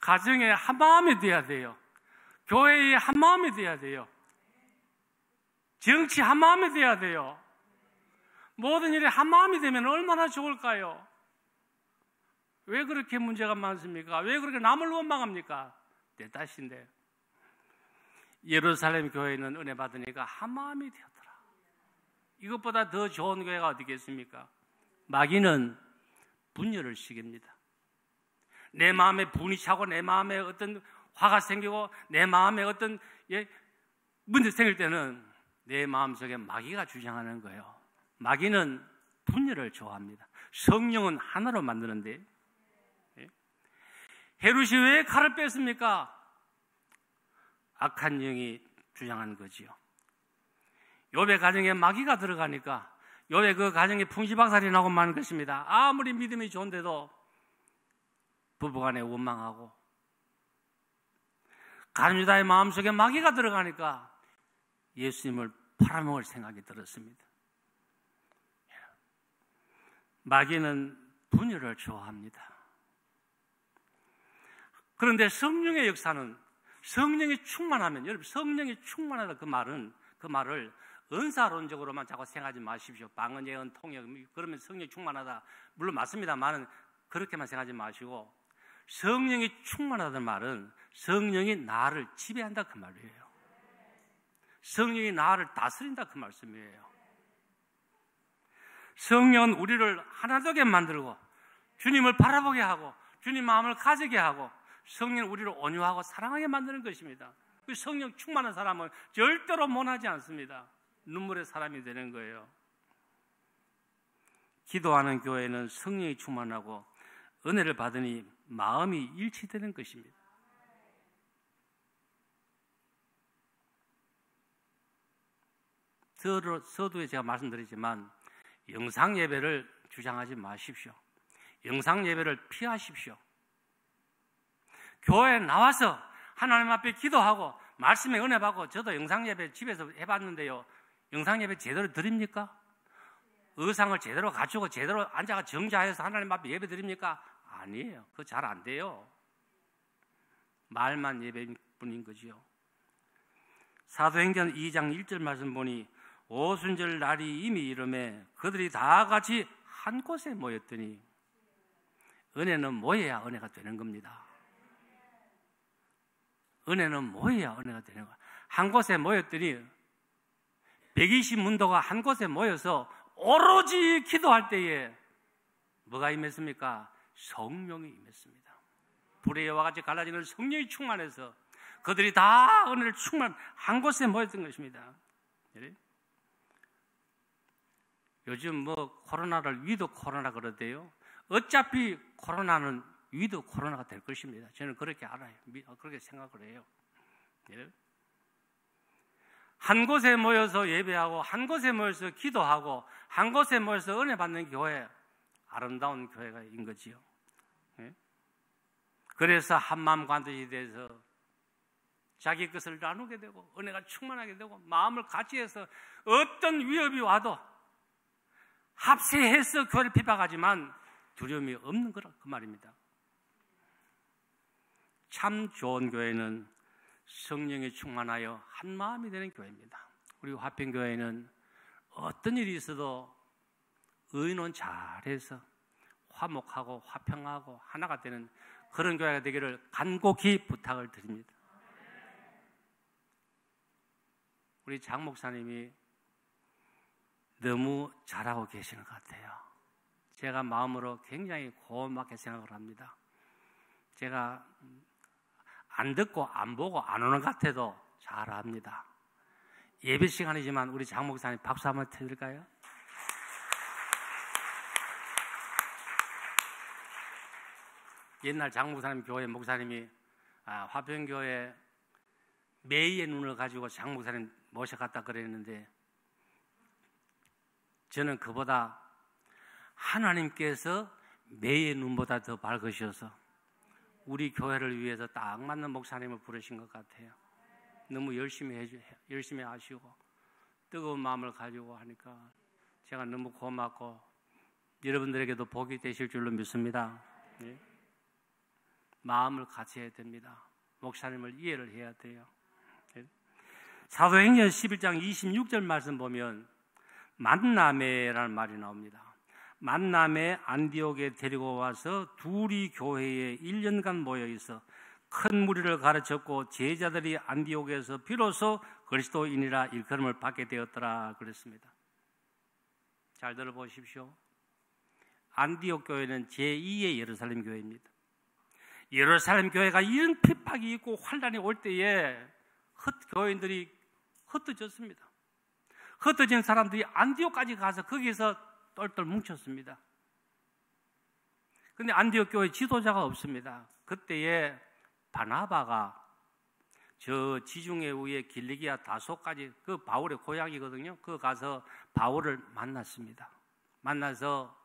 A: 가정에 한 마음이 돼야 돼요. 교회에 한 마음이 돼야 돼요. 정치 한 마음이 돼야 돼요. 모든 일이 한마음이 되면 얼마나 좋을까요? 왜 그렇게 문제가 많습니까? 왜 그렇게 남을 원망합니까? 내 탓인데. 예루살렘 교회는 은혜 받으니까 한마음이 되었더라. 이것보다 더 좋은 교회가 어디겠습니까? 마귀는 분열을 시킵니다. 내 마음에 분이 차고 내 마음에 어떤 화가 생기고 내 마음에 어떤 문제 생길 때는 내 마음속에 마귀가 주장하는 거예요. 마귀는 분열을 좋아합니다. 성령은 하나로 만드는데 헤롯이 왜 칼을 뺐습니까? 악한 영이 주장한 거지요. 욥의 가정에 마귀가 들어가니까 욥의 그 가정에 풍시박살이 나고 마는 것입니다. 아무리 믿음이 좋은데도 부부간에 원망하고 가룟유다의 마음속에 마귀가 들어가니까 예수님을 팔아먹을 생각이 들었습니다. 마귀는 분열을 좋아합니다. 그런데 성령의 역사는 성령이 충만하면, 여러분 성령이 충만하다 그 말을 은사론적으로만 자꾸 생각하지 마십시오. 방언, 예언, 통역 그러면 성령이 충만하다 물론 맞습니다만은 그렇게만 생각하지 마시고 성령이 충만하다는 말은 성령이 나를 지배한다 그 말이에요. 성령이 나를 다스린다 그 말씀이에요. 성령은 우리를 하나 되게 만들고 주님을 바라보게 하고 주님 마음을 가지게 하고 성령은 우리를 온유하고 사랑하게 만드는 것입니다. 그 성령 충만한 사람은 절대로 못하지 않습니다. 눈물의 사람이 되는 거예요. 기도하는 교회는 성령이 충만하고 은혜를 받으니 마음이 일치되는 것입니다. 서두에 제가 말씀드리지만 영상 예배를 주장하지 마십시오. 영상 예배를 피하십시오. 교회에 나와서 하나님 앞에 기도하고 말씀에 은혜 받고 저도 영상 예배 집에서 해봤는데요. 영상 예배 제대로 드립니까? 의상을 제대로 갖추고 제대로 앉아가 정자해서 하나님 앞에 예배 드립니까? 아니에요. 그거 잘 안 돼요. 말만 예배뿐인 거지요. 사도행전 2장 1절 말씀 보니 오순절 날이 이미 이르매 그들이 다 같이 한 곳에 모였더니 은혜는 모여야 은혜가 되는 겁니다. 은혜는 모여야 은혜가 되는 거야. 한 곳에 모였더니 120문도가 한 곳에 모여서 오로지 기도할 때에 뭐가 임했습니까? 성령이 임했습니다. 불의 여와 같이 갈라지는 성령이 충만해서 그들이 다 은혜를 한 곳에 모였던 것입니다. 요즘 코로나를 위드 코로나 그러대요. 어차피 코로나는 위드 코로나가 될 것입니다. 저는 그렇게 알아요. 그렇게 생각을 해요. 한 곳에 모여서 예배하고 한 곳에 모여서 기도하고 한 곳에 모여서 은혜 받는 교회, 아름다운 교회가인 거지요. 그래서 한마음 관듯이 돼서 자기 것을 나누게 되고 은혜가 충만하게 되고 마음을 같이 해서 어떤 위협이 와도 합세해서 교회를 비박하지만 두려움이 없는 거라 그 말입니다. 참 좋은 교회는 성령이 충만하여 한 마음이 되는 교회입니다. 우리 화평교회는 어떤 일이 있어도 의논 잘해서 화목하고 화평하고 하나가 되는 그런 교회가 되기를 간곡히 부탁을 드립니다. 우리 장 목사님이 너무 잘하고 계시는 것 같아요. 제가 마음으로 굉장히 고맙게 생각을 합니다. 제가 안 듣고 안 보고 안 오는 것 같아도 잘합니다. 예배 시간이지만 우리 장 목사님 박수 한번 쳐드릴까요? 옛날 장 목사님 교회 목사님이 화평교회 매의 눈을 가지고 장 목사님 모셔갔다 그랬는데 저는 그보다 하나님께서 매의 눈보다 더 밝으셔서 우리 교회를 위해서 딱 맞는 목사님을 부르신 것 같아요. 너무 열심히 하시고 뜨거운 마음을 가지고 하니까 제가 너무 고맙고 여러분들에게도 복이 되실 줄로 믿습니다. 네. 마음을 같이 해야 됩니다. 목사님을 이해를 해야 돼요. 네. 사도행전 11장 26절 말씀 보면 만나메라는 말이 나옵니다. 만나메 안디옥에 데리고 와서 둘이 교회에 1년간 모여 있어 큰 무리를 가르쳤고 제자들이 안디옥에서 비로소 그리스도인이라 일컬음을 받게 되었더라 그랬습니다. 잘 들어보십시오. 안디옥 교회는 제2의 예루살렘 교회입니다. 예루살렘 교회가 이런 핍박이 있고 환란이 올 때에 교인들이 흩어졌습니다. 흩어진 사람들이 안디옥까지 가서 거기서 똘똘 뭉쳤습니다. 그런데 안디옥 교회 지도자가 없습니다. 그때에 바나바가 저 지중해 위에 길리기아 다소까지, 그 바울의 고향이거든요. 그 가서 바울을 만났습니다. 만나서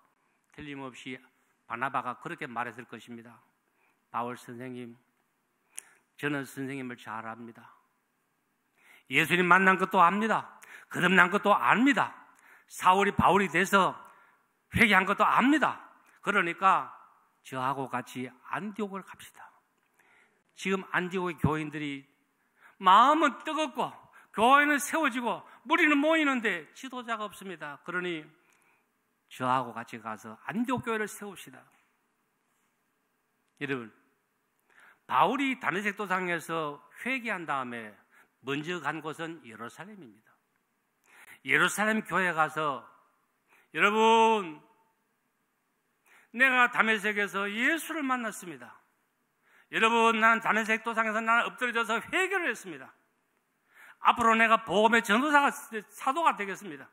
A: 틀림없이 바나바가 그렇게 말했을 것입니다. 바울 선생님, 저는 선생님을 잘 압니다. 예수님 만난 것도 압니다. 거듭난 것도 압니다. 사울이 바울이 돼서 회개한 것도 압니다. 그러니까 저하고 같이 안디옥을 갑시다. 지금 안디옥의 교인들이 마음은 뜨겁고 교회는 세워지고 무리는 모이는데 지도자가 없습니다. 그러니 저하고 같이 가서 안디옥 교회를 세웁시다. 여러분, 바울이 다메섹 도상에서 회개한 다음에 먼저 간 곳은 예루살렘입니다. 예루살렘 교회에 가서, 여러분, 내가 다메섹에서 예수를 만났습니다. 여러분, 나는 다메섹 도상에서 나는 엎드려져서 회개를 했습니다. 앞으로 내가 복음의 전도사가, 사도가 되겠습니다.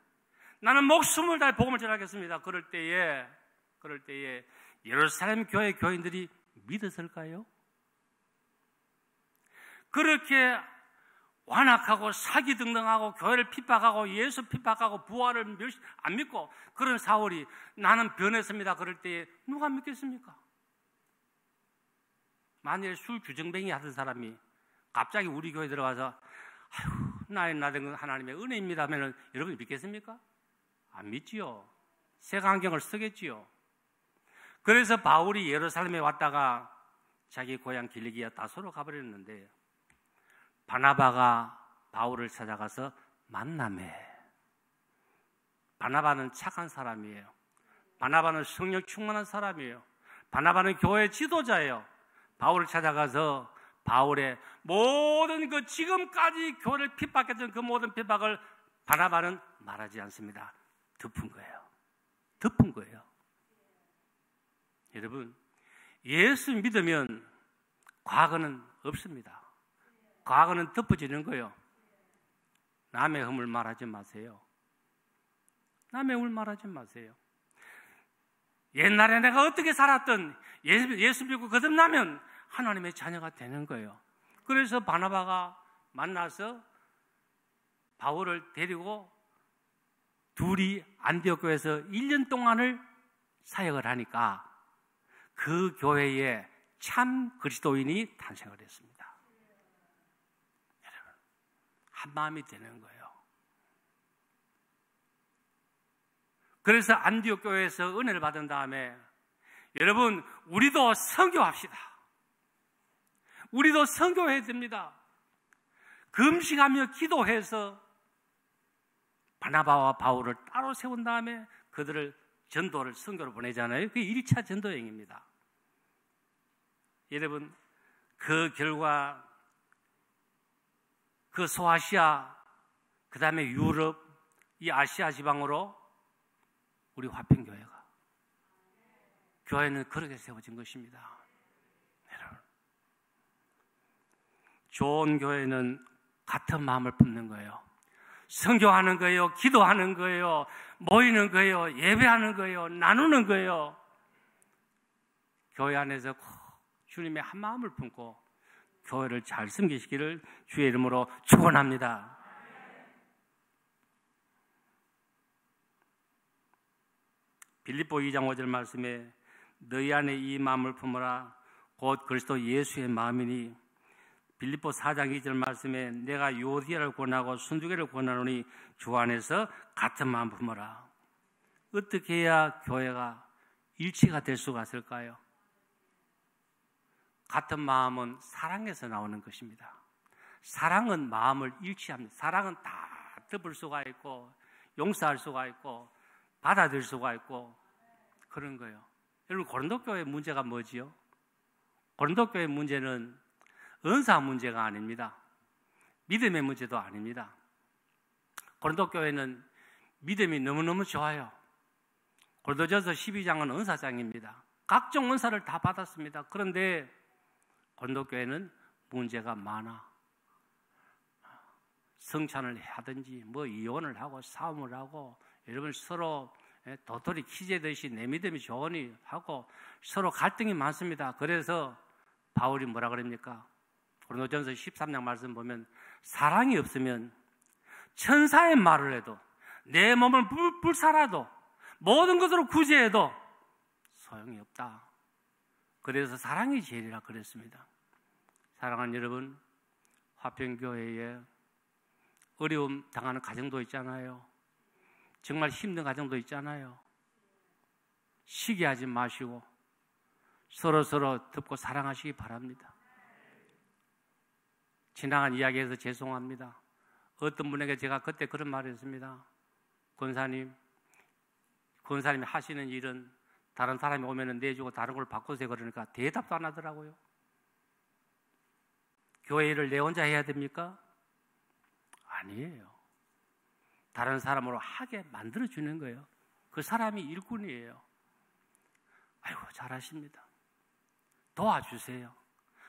A: 나는 목숨을 다해 복음을 전하겠습니다. 그럴 때에 예루살렘 교회 교인들이 믿었을까요? 그렇게 완악하고 사기등등하고 교회를 핍박하고 예수 핍박하고 부활을 안 믿고 그런 사울이 나는 변했습니다. 그럴 때에 누가 믿겠습니까? 만일 술 주정뱅이 하던 사람이 갑자기 우리 교회에 들어가서 아휴, 나의 나된 하나님의 은혜입니다 하면 여러분이 믿겠습니까? 안 믿지요. 색안경을 쓰겠지요. 그래서 바울이 예루살렘에 왔다가 자기 고향 길리기아 다소로 가버렸는데 바나바가 바울을 찾아가서 만나매. 바나바는 착한 사람이에요. 바나바는 성령 충만한 사람이에요. 바나바는 교회 지도자예요. 바울을 찾아가서 바울의 모든 그 지금까지 교회를 핍박했던 그 모든 핍박을 바나바는 말하지 않습니다. 덮은 거예요. 덮은 거예요. 여러분, 예수 믿으면 과거는 없습니다. 과거는 덮어지는 거예요. 남의 흠을 말하지 마세요. 남의 흠을 말하지 마세요. 옛날에 내가 어떻게 살았던 예수 믿고 거듭나면 하나님의 자녀가 되는 거예요. 그래서 바나바가 만나서 바울을 데리고 둘이 안디옥 교회에서 1년 동안을 사역을 하니까 그 교회에 참 그리스도인이 탄생을 했습니다. 여러분, 한 마음이 되는 거예요. 그래서 안디옥 교회에서 은혜를 받은 다음에 여러분, 우리도 선교합시다. 우리도 선교해야 됩니다. 금식하며 기도해서 바나바와 바울을 따로 세운 다음에 그들을 전도를 선교를 보내잖아요. 그게 1차 전도여행입니다. 여러분, 그 결과 그 소아시아, 그 다음에 유럽, 이 아시아 지방으로 우리 화평교회가, 교회는 그렇게 세워진 것입니다. 여러분, 좋은 교회는 같은 마음을 품는 거예요. 선교하는 거예요. 기도하는 거예요. 모이는 거예요. 예배하는 거예요. 나누는 거예요. 교회 안에서 주님의 한 마음을 품고 교회를 잘 섬기시기를 주의 이름으로 축원합니다. 빌립보 2장 5절 말씀에 너희 안에 이 마음을 품으라 곧 그리스도 예수의 마음이니, 빌립보 4장 2절 말씀에 내가 유오디아를 권하고 순두개를 권하노니 주 안에서 같은 마음 품어라. 어떻게 해야 교회가 일치가 될 수가 있을까요? 같은 마음은 사랑에서 나오는 것입니다. 사랑은 마음을 일치합니다. 사랑은 다 덮을 수가 있고 용서할 수가 있고 받아들일 수가 있고 그런 거예요. 여러분, 고린도 교회의 문제가 뭐지요? 고린도 교회의 문제는 은사 문제가 아닙니다. 믿음의 문제도 아닙니다. 고린도 교회는 믿음이 너무너무 좋아요. 고린도전서 12장은 은사장입니다. 각종 은사를 다 받았습니다. 그런데 고린도 교회는 문제가 많아. 성찬을 하든지 뭐 이혼을 하고 싸움을 하고 여러분 서로 도토리 키재듯이 내 믿음이 좋으니 하고 서로 갈등이 많습니다. 그래서 바울이 뭐라 그럽니까? 고린도전서 13장 말씀 보면 사랑이 없으면 천사의 말을 해도 내 몸을 불살아도 모든 것으로 구제해도 소용이 없다. 그래서 사랑이 제일이라 그랬습니다. 사랑하는 여러분, 화평교회에 어려움 당하는 가정도 있잖아요. 정말 힘든 가정도 있잖아요. 시기하지 마시고 서로 듣고 사랑하시기 바랍니다. 지나간 이야기에서 죄송합니다. 어떤 분에게 제가 그때 그런 말을 했습니다. 권사님이 하시는 일은 다른 사람이 오면 내주고 다른 걸 바꾸세요. 그러니까 대답도 안 하더라고요. 교회 일을 내 혼자 해야 됩니까? 아니에요. 다른 사람으로 하게 만들어주는 거예요. 그 사람이 일꾼이에요. 아이고 잘하십니다. 도와주세요.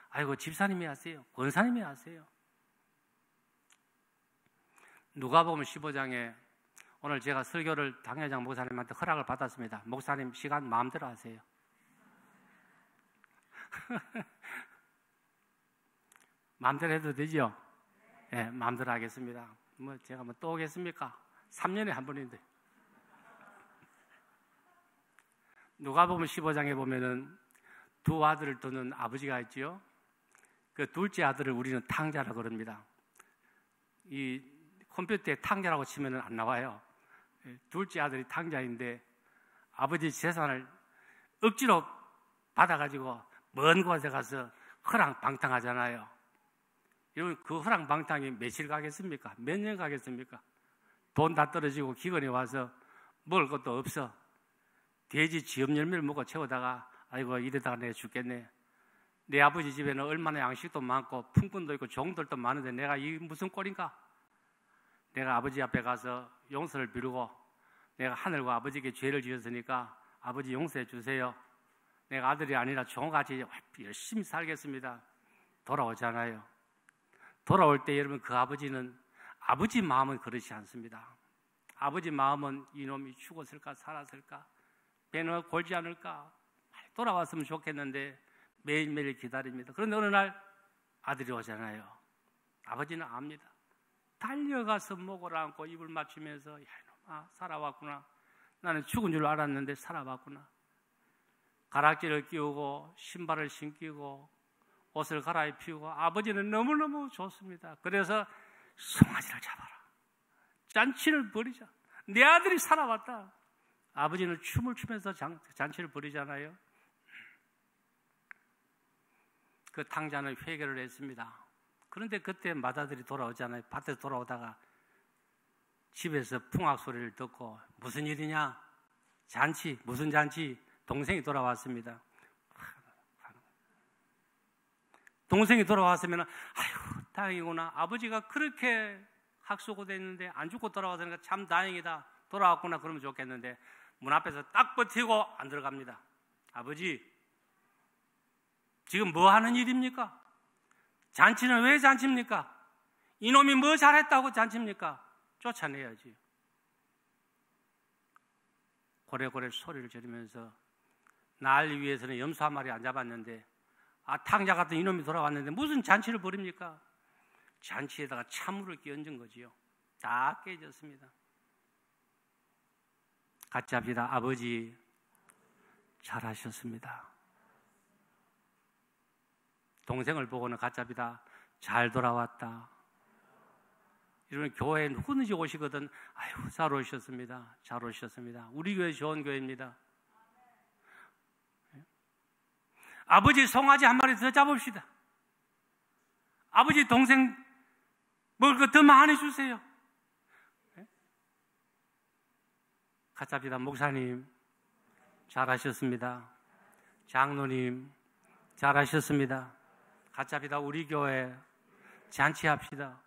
A: 아이고 집사님이 하세요. 권사님이 하세요. 누가복음 15장에 오늘 제가 설교를 당회장 목사님한테 허락을 받았습니다. 목사님 시간 마음대로 하세요. 마음대로 해도 되죠? 네, 마음대로 하겠습니다. 뭐 제가 뭐 또 오겠습니까? 3년에 한 번인데. 누가복음 15장에 보면은 두 아들을 두는 아버지가 있지요. 그 둘째 아들을 우리는 탕자라 그럽니다. 이 컴퓨터에 탕자라고 치면은 안 나와요. 둘째 아들이 탕자인데 아버지 재산을 억지로 받아가지고 먼 곳에 가서 허랑방탕하잖아요. 여러분 그 허랑방탕이 며칠 가겠습니까? 몇 년 가겠습니까? 돈 다 떨어지고 기근이 와서 먹을 것도 없어. 돼지 지엄 열매를 먹고 채우다가 아이고 이러다가 내가 죽겠네. 내 아버지 집에는 얼마나 양식도 많고 품꾼도 있고 종들도 많은데 내가 이 무슨 꼴인가? 내가 아버지 앞에 가서 용서를 비르고 내가 하늘과 아버지께 죄를 지었으니까 아버지 용서해 주세요. 내가 아들이 아니라 종같이 열심히 살겠습니다. 돌아오잖아요. 돌아올 때 여러분 그 아버지는 아버지 마음은 그렇지 않습니다. 아버지 마음은 이놈이 죽었을까 살았을까 배는 골지 않을까 돌아왔으면 좋겠는데 매일매일 기다립니다. 그런데 어느 날 아들이 오잖아요. 아버지는 압니다. 달려가서 목을 안고 입을 맞추면서 야 이놈아 살아왔구나. 나는 죽은 줄 알았는데 살아왔구나. 가락지를 끼우고 신발을 신기고 옷을 갈아입히고 아버지는 너무너무 좋습니다. 그래서 송아지를 잡아라. 잔치를 벌이자. 내 아들이 살아왔다. 아버지는 춤을 추면서 잔치를 벌이잖아요. 그 탕자는 회개를 했습니다. 그런데 그때 맏아들이 돌아오잖아요. 밭에서 돌아오다가 집에서 풍악 소리를 듣고 무슨 일이냐? 잔치, 무슨 잔치? 동생이 돌아왔습니다. 동생이 돌아왔으면 아이고 다행이구나. 아버지가 그렇게 학수고대했는데 안 죽고 돌아왔으니까 참 다행이다. 돌아왔구나 그러면 좋겠는데 문 앞에서 딱 버티고 안 들어갑니다. 아버지 지금 뭐 하는 일입니까? 잔치는 왜 잔치입니까? 이놈이 뭐 잘했다고 잔치입니까? 쫓아내야지. 고래고래 소리를 지르면서 날 위해서는 염소 한 마리 안 잡았는데 탕자 같은 이놈이 돌아왔는데 무슨 잔치를 벌입니까? 잔치에다가 찬물을 끼얹은 거지요. 다 깨졌습니다. 같이 합시다. 아버지 잘하셨습니다. 동생을 보고는 같이 합시다. 잘 돌아왔다. 이러면 교회에 누구든지 오시거든 아이고 잘 오셨습니다. 잘 오셨습니다. 우리 교회 좋은 교회입니다. 아버지 송아지 한 마리 더 잡읍시다. 아버지 동생 먹을 거 더 많이 주세요. 같이 합시다. 목사님 잘하셨습니다. 장로님 잘하셨습니다. 같이 합시다. 우리 교회 잔치합시다.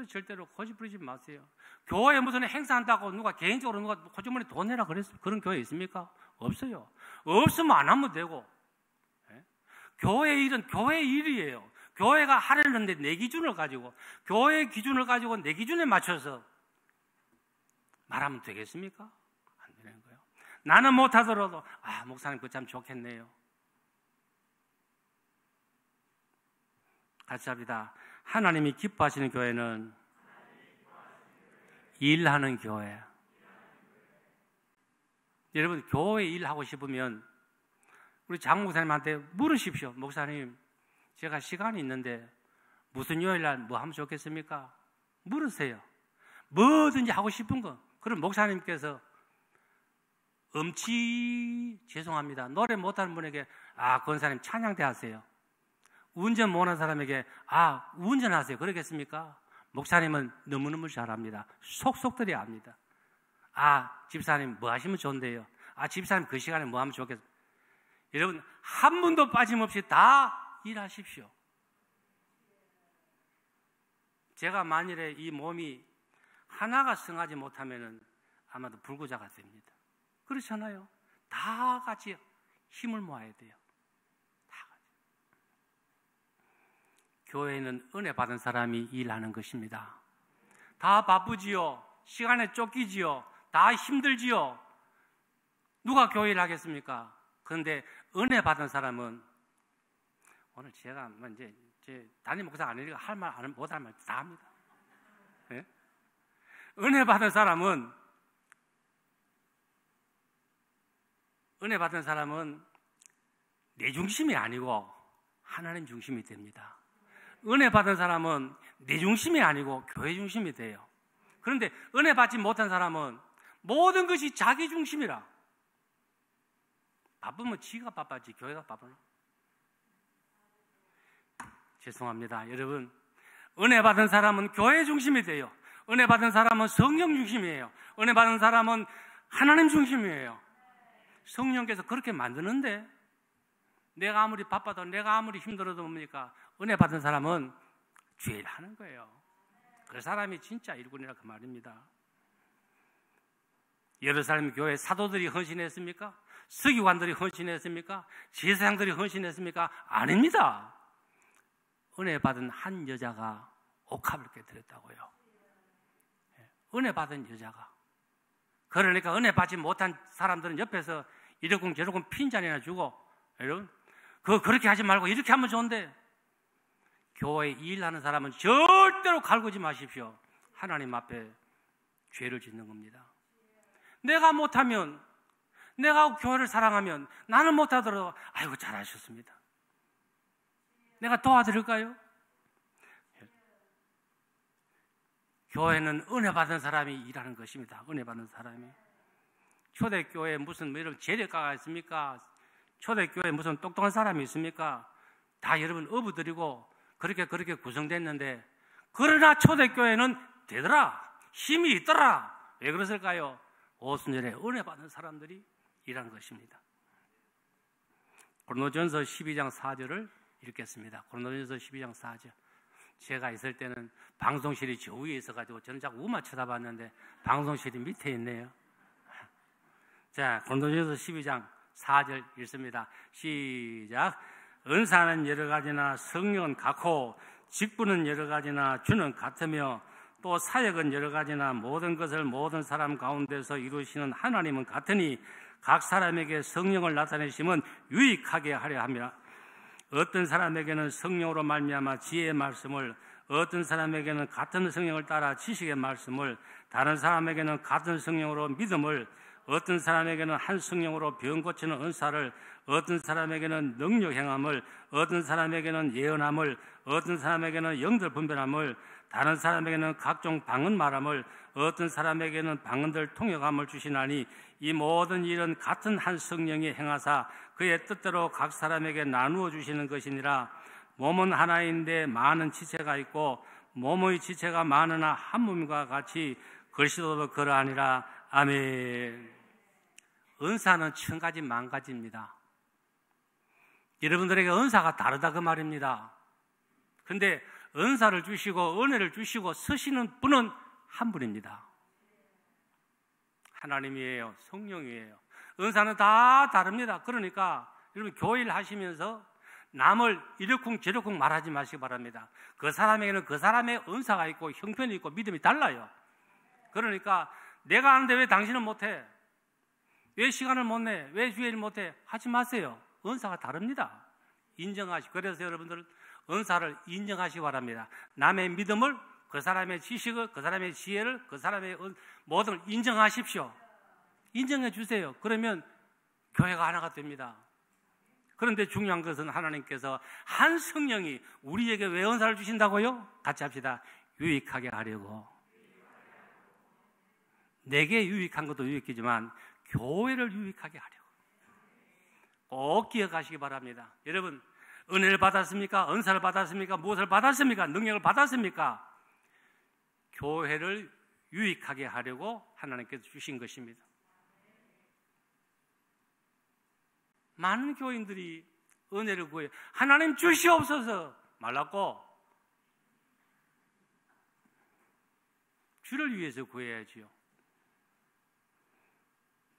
A: 절대로 고집 부리지 마세요. 교회에 무슨 행사한다고 누가 개인적으로 누가 호주머니 돈 내라 그랬어요? 그런 교회 있습니까? 없어요. 없으면 안 하면 되고. 교회 일은 교회 일이에요. 교회가 하려는데 내 기준을 가지고, 교회 기준을 가지고 내 기준에 맞춰서 말하면 되겠습니까? 안 되는 거예요. 나는 못하더라도 목사님 그거 참 좋겠네요. 같이 합시다. 하나님이 기뻐하시는 교회는 일하는 교회. 여러분, 교회 일하고 싶으면 우리 장 목사님한테 물으십시오. 목사님, 제가 시간이 있는데 무슨 요일날 뭐 하면 좋겠습니까? 물으세요. 뭐든지 하고 싶은 거. 그럼 목사님께서 죄송합니다. 노래 못하는 분에게 권사님 찬양대 하세요. 운전 못하는 사람에게 운전하세요. 그러겠습니까? 목사님은 너무너무 잘합니다. 속속들이 압니다. 집사님 뭐 하시면 좋은데요. 집사님 그 시간에 뭐 하면 좋겠어요. 여러분, 한 분도 빠짐없이 다 일하십시오. 제가 만일에 이 몸이 하나가 성하지 못하면은 아마도 불구자가 됩니다. 그렇잖아요. 다 같이 힘을 모아야 돼요. 다 같이. 교회는 은혜 받은 사람이 일하는 것입니다. 다 바쁘지요. 시간에 쫓기지요. 다 힘들지요. 누가 교회를 하겠습니까? 그런데 은혜 받은 사람은, 오늘 제가 이제 담임 목사가 아니니까 할 말, 못할 말 다 합니다. 네? 은혜 받은 사람은 내 중심이 아니고 하나님 중심이 됩니다. 은혜 받은 사람은 내 중심이 아니고 교회 중심이 돼요. 그런데 은혜 받지 못한 사람은 모든 것이 자기 중심이라. 바쁘면 지가 바빠지 교회가 바쁘나? 죄송합니다. 여러분, 은혜 받은 사람은 교회 중심이 돼요. 은혜 받은 사람은 성령 중심이에요. 은혜 받은 사람은 하나님 중심이에요. 성령께서 그렇게 만드는데, 내가 아무리 바빠도 내가 아무리 힘들어도 뭡니까? 은혜 받은 사람은 죄를 하는 거예요. 그 사람이 진짜 일꾼이라 그 말입니다. 예루살렘 교회 사도들이 헌신했습니까? 서기관들이 헌신했습니까? 제사장들이 헌신했습니까? 아닙니다. 은혜 받은 한 여자가 옥합을 깨뜨렸다고요. 은혜 받은 여자가. 그러니까 은혜 받지 못한 사람들은 옆에서 이러쿵 저러쿵 핀잔이나 주고, 여러분, 그렇게 하지 말고 이렇게 하면 좋은데, 교회에 일하는 사람은 절대로 갈구지 마십시오. 하나님 앞에 죄를 짓는 겁니다. 내가 못하면, 내가 교회를 사랑하면, 나는 못하더라도 아이고 잘하셨습니다. 내가 도와드릴까요? 교회는 은혜 받은 사람이 일하는 것입니다. 은혜 받은 사람이. 초대교회에 무슨 이런 재력가가 있습니까? 초대교회에 무슨 똑똑한 사람이 있습니까? 다 여러분 어부들이고 그렇게 구성됐는데, 그러나 초대교회는 되더라. 힘이 있더라. 왜 그랬을까요? 오순절에 은혜 받은 사람들이 일한 것입니다. 고린도전서 12장 4절을 읽겠습니다. 고린도전서 12장 4절. 제가 있을 때는 방송실이 저 위에 있어가지고 저는 자꾸 우마 쳐다봤는데 방송실이 밑에 있네요. 자, 고린도전서 12장 4절 읽습니다. 시작. 은사는 여러 가지나 성령은 같고 직분은 여러 가지나 주는 같으며 또 사역은 여러 가지나 모든 것을 모든 사람 가운데서 이루시는 하나님은 같으니 각 사람에게 성령을 나타내심은 유익하게 하려 함이라. 어떤 사람에게는 성령으로 말미암아 지혜의 말씀을, 어떤 사람에게는 같은 성령을 따라 지식의 말씀을, 다른 사람에게는 같은 성령으로 믿음을, 어떤 사람에게는 한 성령으로 병 고치는 은사를, 어떤 사람에게는 능력 행함을, 어떤 사람에게는 예언함을, 어떤 사람에게는 영들 분별함을, 다른 사람에게는 각종 방언 말함을, 어떤 사람에게는 방언들 통역함을 주시나니 이 모든 일은 같은 한 성령이 행하사 그의 뜻대로 각 사람에게 나누어 주시는 것이니라. 몸은 하나인데 많은 지체가 있고 몸의 지체가 많으나 한 몸과 같이 그리스도도 그러하니라. 아멘. 은사는 천 가지 만 가지입니다. 여러분들에게 은사가 다르다 그 말입니다. 근데 은사를 주시고 은혜를 주시고 쓰시는 분은 한 분입니다. 하나님이에요. 성령이에요. 은사는 다 다릅니다. 그러니까 여러분 교회를 하시면서 남을 이러쿵 저러쿵 말하지 마시기 바랍니다. 그 사람에게는 그 사람의 은사가 있고 형편이 있고 믿음이 달라요. 그러니까 내가 아는데 왜 당신은 못해? 왜 시간을 못 내? 왜 주일을 못해? 하지 마세요. 은사가 다릅니다. 인정하시고. 그래서 여러분들 은사를 인정하시기 바랍니다. 남의 믿음을, 그 사람의 지식을, 그 사람의 지혜를, 그 사람의 모든 걸 인정하십시오. 인정해 주세요. 그러면 교회가 하나가 됩니다. 그런데 중요한 것은 하나님께서 한 성령이 우리에게 왜 은사를 주신다고요? 같이 합시다. 유익하게 하려고. 내게 유익한 것도 유익이지만 교회를 유익하게 하려고. 꼭 기억하시기 바랍니다. 여러분, 은혜를 받았습니까? 은사를 받았습니까? 무엇을 받았습니까? 능력을 받았습니까? 교회를 유익하게 하려고 하나님께서 주신 것입니다. 많은 교인들이 은혜를 구해요. 하나님 주시옵소서 말랐고 주를 위해서 구해야지요.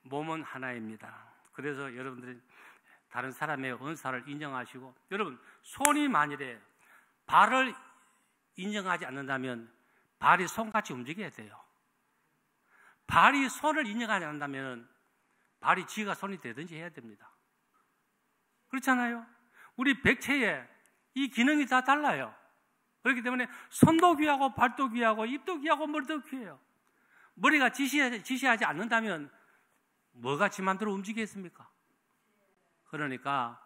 A: 몸은 하나입니다. 그래서 여러분들이 다른 사람의 은사를 인정하시고, 여러분 손이 만일에 발을 인정하지 않는다면 발이 손같이 움직여야 돼요. 발이 손을 인정하지 않는다면 발이 지가 손이 되든지 해야 됩니다. 그렇잖아요. 우리 백체에 이 기능이 다 달라요. 그렇기 때문에 손도 귀하고 발도 귀하고 입도 귀하고 머리도 귀해요. 머리가 지시하지 않는다면 뭐가 지 맘대로 움직이겠습니까? 그러니까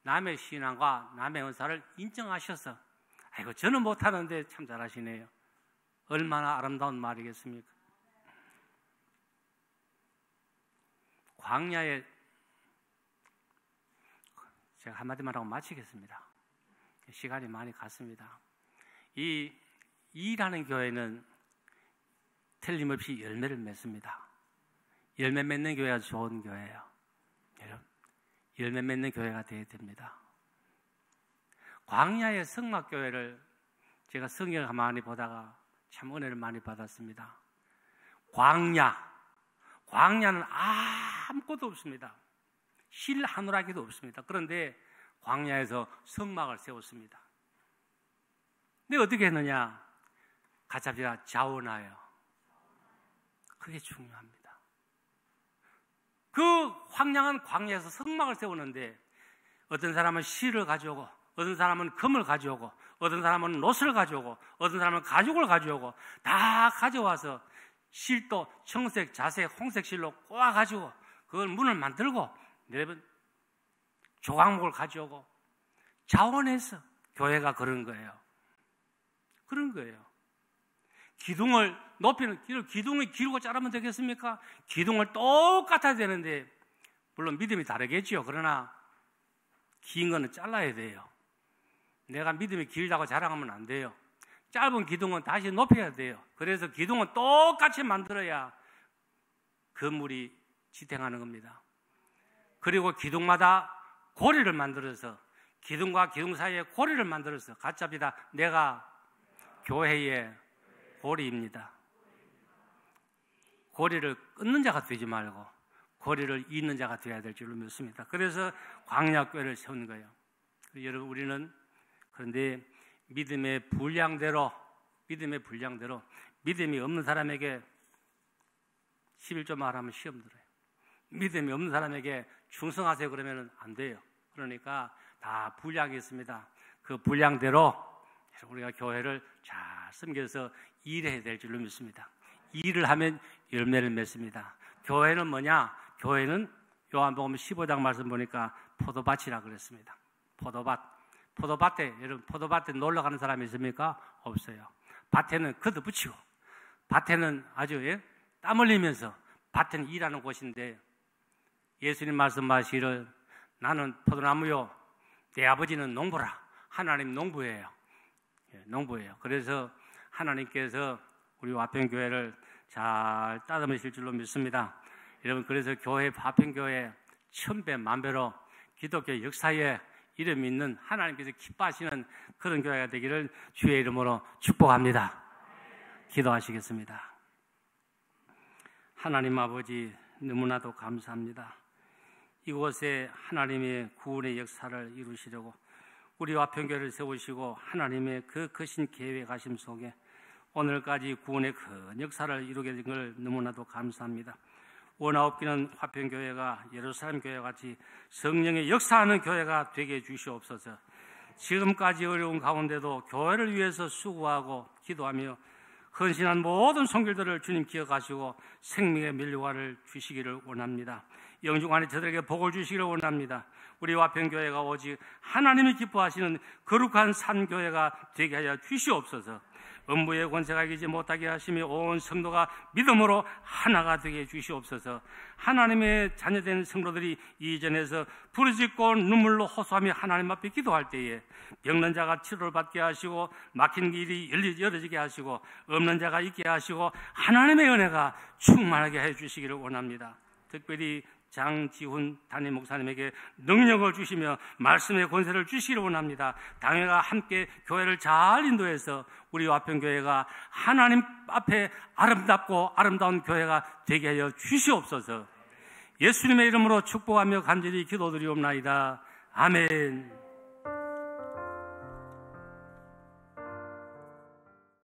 A: 남의 신앙과 남의 은사를 인정하셔서, 아이고 저는 못하는데 참 잘하시네요. 얼마나 아름다운 말이겠습니까? 광야에 제가 한마디만 하고 마치겠습니다. 시간이 많이 갔습니다. 이 이라는 교회는 틀림없이 열매를 맺습니다. 열매 맺는 교회가 좋은 교회예요. 여러분, 열매 맺는 교회가 되어야 됩니다. 광야의 성막교회를 제가 성경을 가만히 보다가 참 은혜를 많이 받았습니다. 광야는 아무것도 없습니다. 실 하누라기도 없습니다. 그런데 광야에서 성막을 세웠습니다. 근데 어떻게 했느냐? 같이 합시다. 자원하여. 그게 중요합니다. 그 황량한 광야에서 성막을 세우는데 어떤 사람은 실을 가져오고, 어떤 사람은 금을 가져오고, 어떤 사람은 롯을 가져오고, 어떤 사람은 가죽을 가져오고, 다 가져와서 실도 청색, 자색, 홍색 실로 꼬아가지고 그걸 문을 만들고, 여러분 조각목을 가져오고 자원해서 교회가 그런 거예요. 그런 거예요. 기둥을 높이는 기둥을 기르고 자르면 되겠습니까? 기둥을 똑같아야 되는데, 물론 믿음이 다르겠죠. 그러나 긴 거는 잘라야 돼요. 내가 믿음이 길다고 자랑하면 안 돼요. 짧은 기둥은 다시 높여야 돼요. 그래서 기둥은 똑같이 만들어야 건물이 지탱하는 겁니다. 그리고 기둥마다 고리를 만들어서, 기둥과 기둥 사이에 고리를 만들어서, 같이 합시다. 내가 교회의 고리입니다. 고리를 끊는 자가 되지 말고 고리를 잇는 자가 되어야 될 줄로 믿습니다. 그래서 광야교회를 세운 거예요. 여러분, 우리는 그런데 믿음의 분량대로 믿음이 없는 사람에게 11조 말하면 시험 들어요. 믿음이 없는 사람에게 충성하세요 그러면 안 돼요. 그러니까 다 분량이 있습니다. 그 분량대로 우리가 교회를 잘 섬겨서 일해야 될 줄로 믿습니다. 일을 하면 열매를 맺습니다. 교회는 뭐냐? 교회는 요한복음 15장 말씀 보니까 포도밭이라 그랬습니다. 포도밭에, 여러분 포도밭에 놀러 가는 사람이 있습니까? 없어요. 밭에는 걷어붙이고, 밭에는 아주 땀 흘리면서, 밭에는 일하는 곳인데, 예수님 말씀하시기를 나는 포도나무요 내 아버지는 농부라 하나님 농부예요. 농부예요. 그래서 하나님께서 우리 화평교회를 잘 따듬으실 줄로 믿습니다. 여러분, 그래서 교회, 화평교회 천배 만배로 기독교 역사에 이름 있는 하나님께서 기뻐하시는 그런 교회가 되기를 주의 이름으로 축복합니다. 기도하시겠습니다. 하나님 아버지, 너무나도 감사합니다. 이곳에 하나님의 구원의 역사를 이루시려고 우리 화평교회를 세우시고 하나님의 그 크신 계획하심 속에 오늘까지 구원의 큰 역사를 이루게 된 걸 너무나도 감사합니다. 원하옵기는 화평교회가 예루살렘 교회와 같이 성령의 역사하는 교회가 되게 해주시옵소서. 지금까지 어려운 가운데도 교회를 위해서 수고하고 기도하며 헌신한 모든 손길들을 주님 기억하시고 생명의 면류관을 주시기를 원합니다. 영중안에 저들에게 복을 주시기를 원합니다. 우리 화평교회가 오직 하나님이 기뻐하시는 거룩한 산교회가 되게 하여 주시옵소서. 음부의 권세가 이기지 못하게 하시며 온 성도가 믿음으로 하나가 되게 해주시옵소서. 하나님의 자녀된 성도들이 이전에서 부르짖고 눈물로 호소하며 하나님 앞에 기도할 때에 병든 자가 치료를 받게 하시고 막힌 길이 열어지게 하시고 없는 자가 있게 하시고 하나님의 은혜가 충만하게 해주시기를 원합니다. 특별히 장지훈 담임 목사님에게 능력을 주시며 말씀의 권세를 주시기를 원합니다. 당회가 함께 교회를 잘 인도해서 우리 화평교회가 하나님 앞에 아름답고 아름다운 교회가 되게 하여 주시옵소서. 예수님의 이름으로 축복하며 간절히 기도드리옵나이다. 아멘.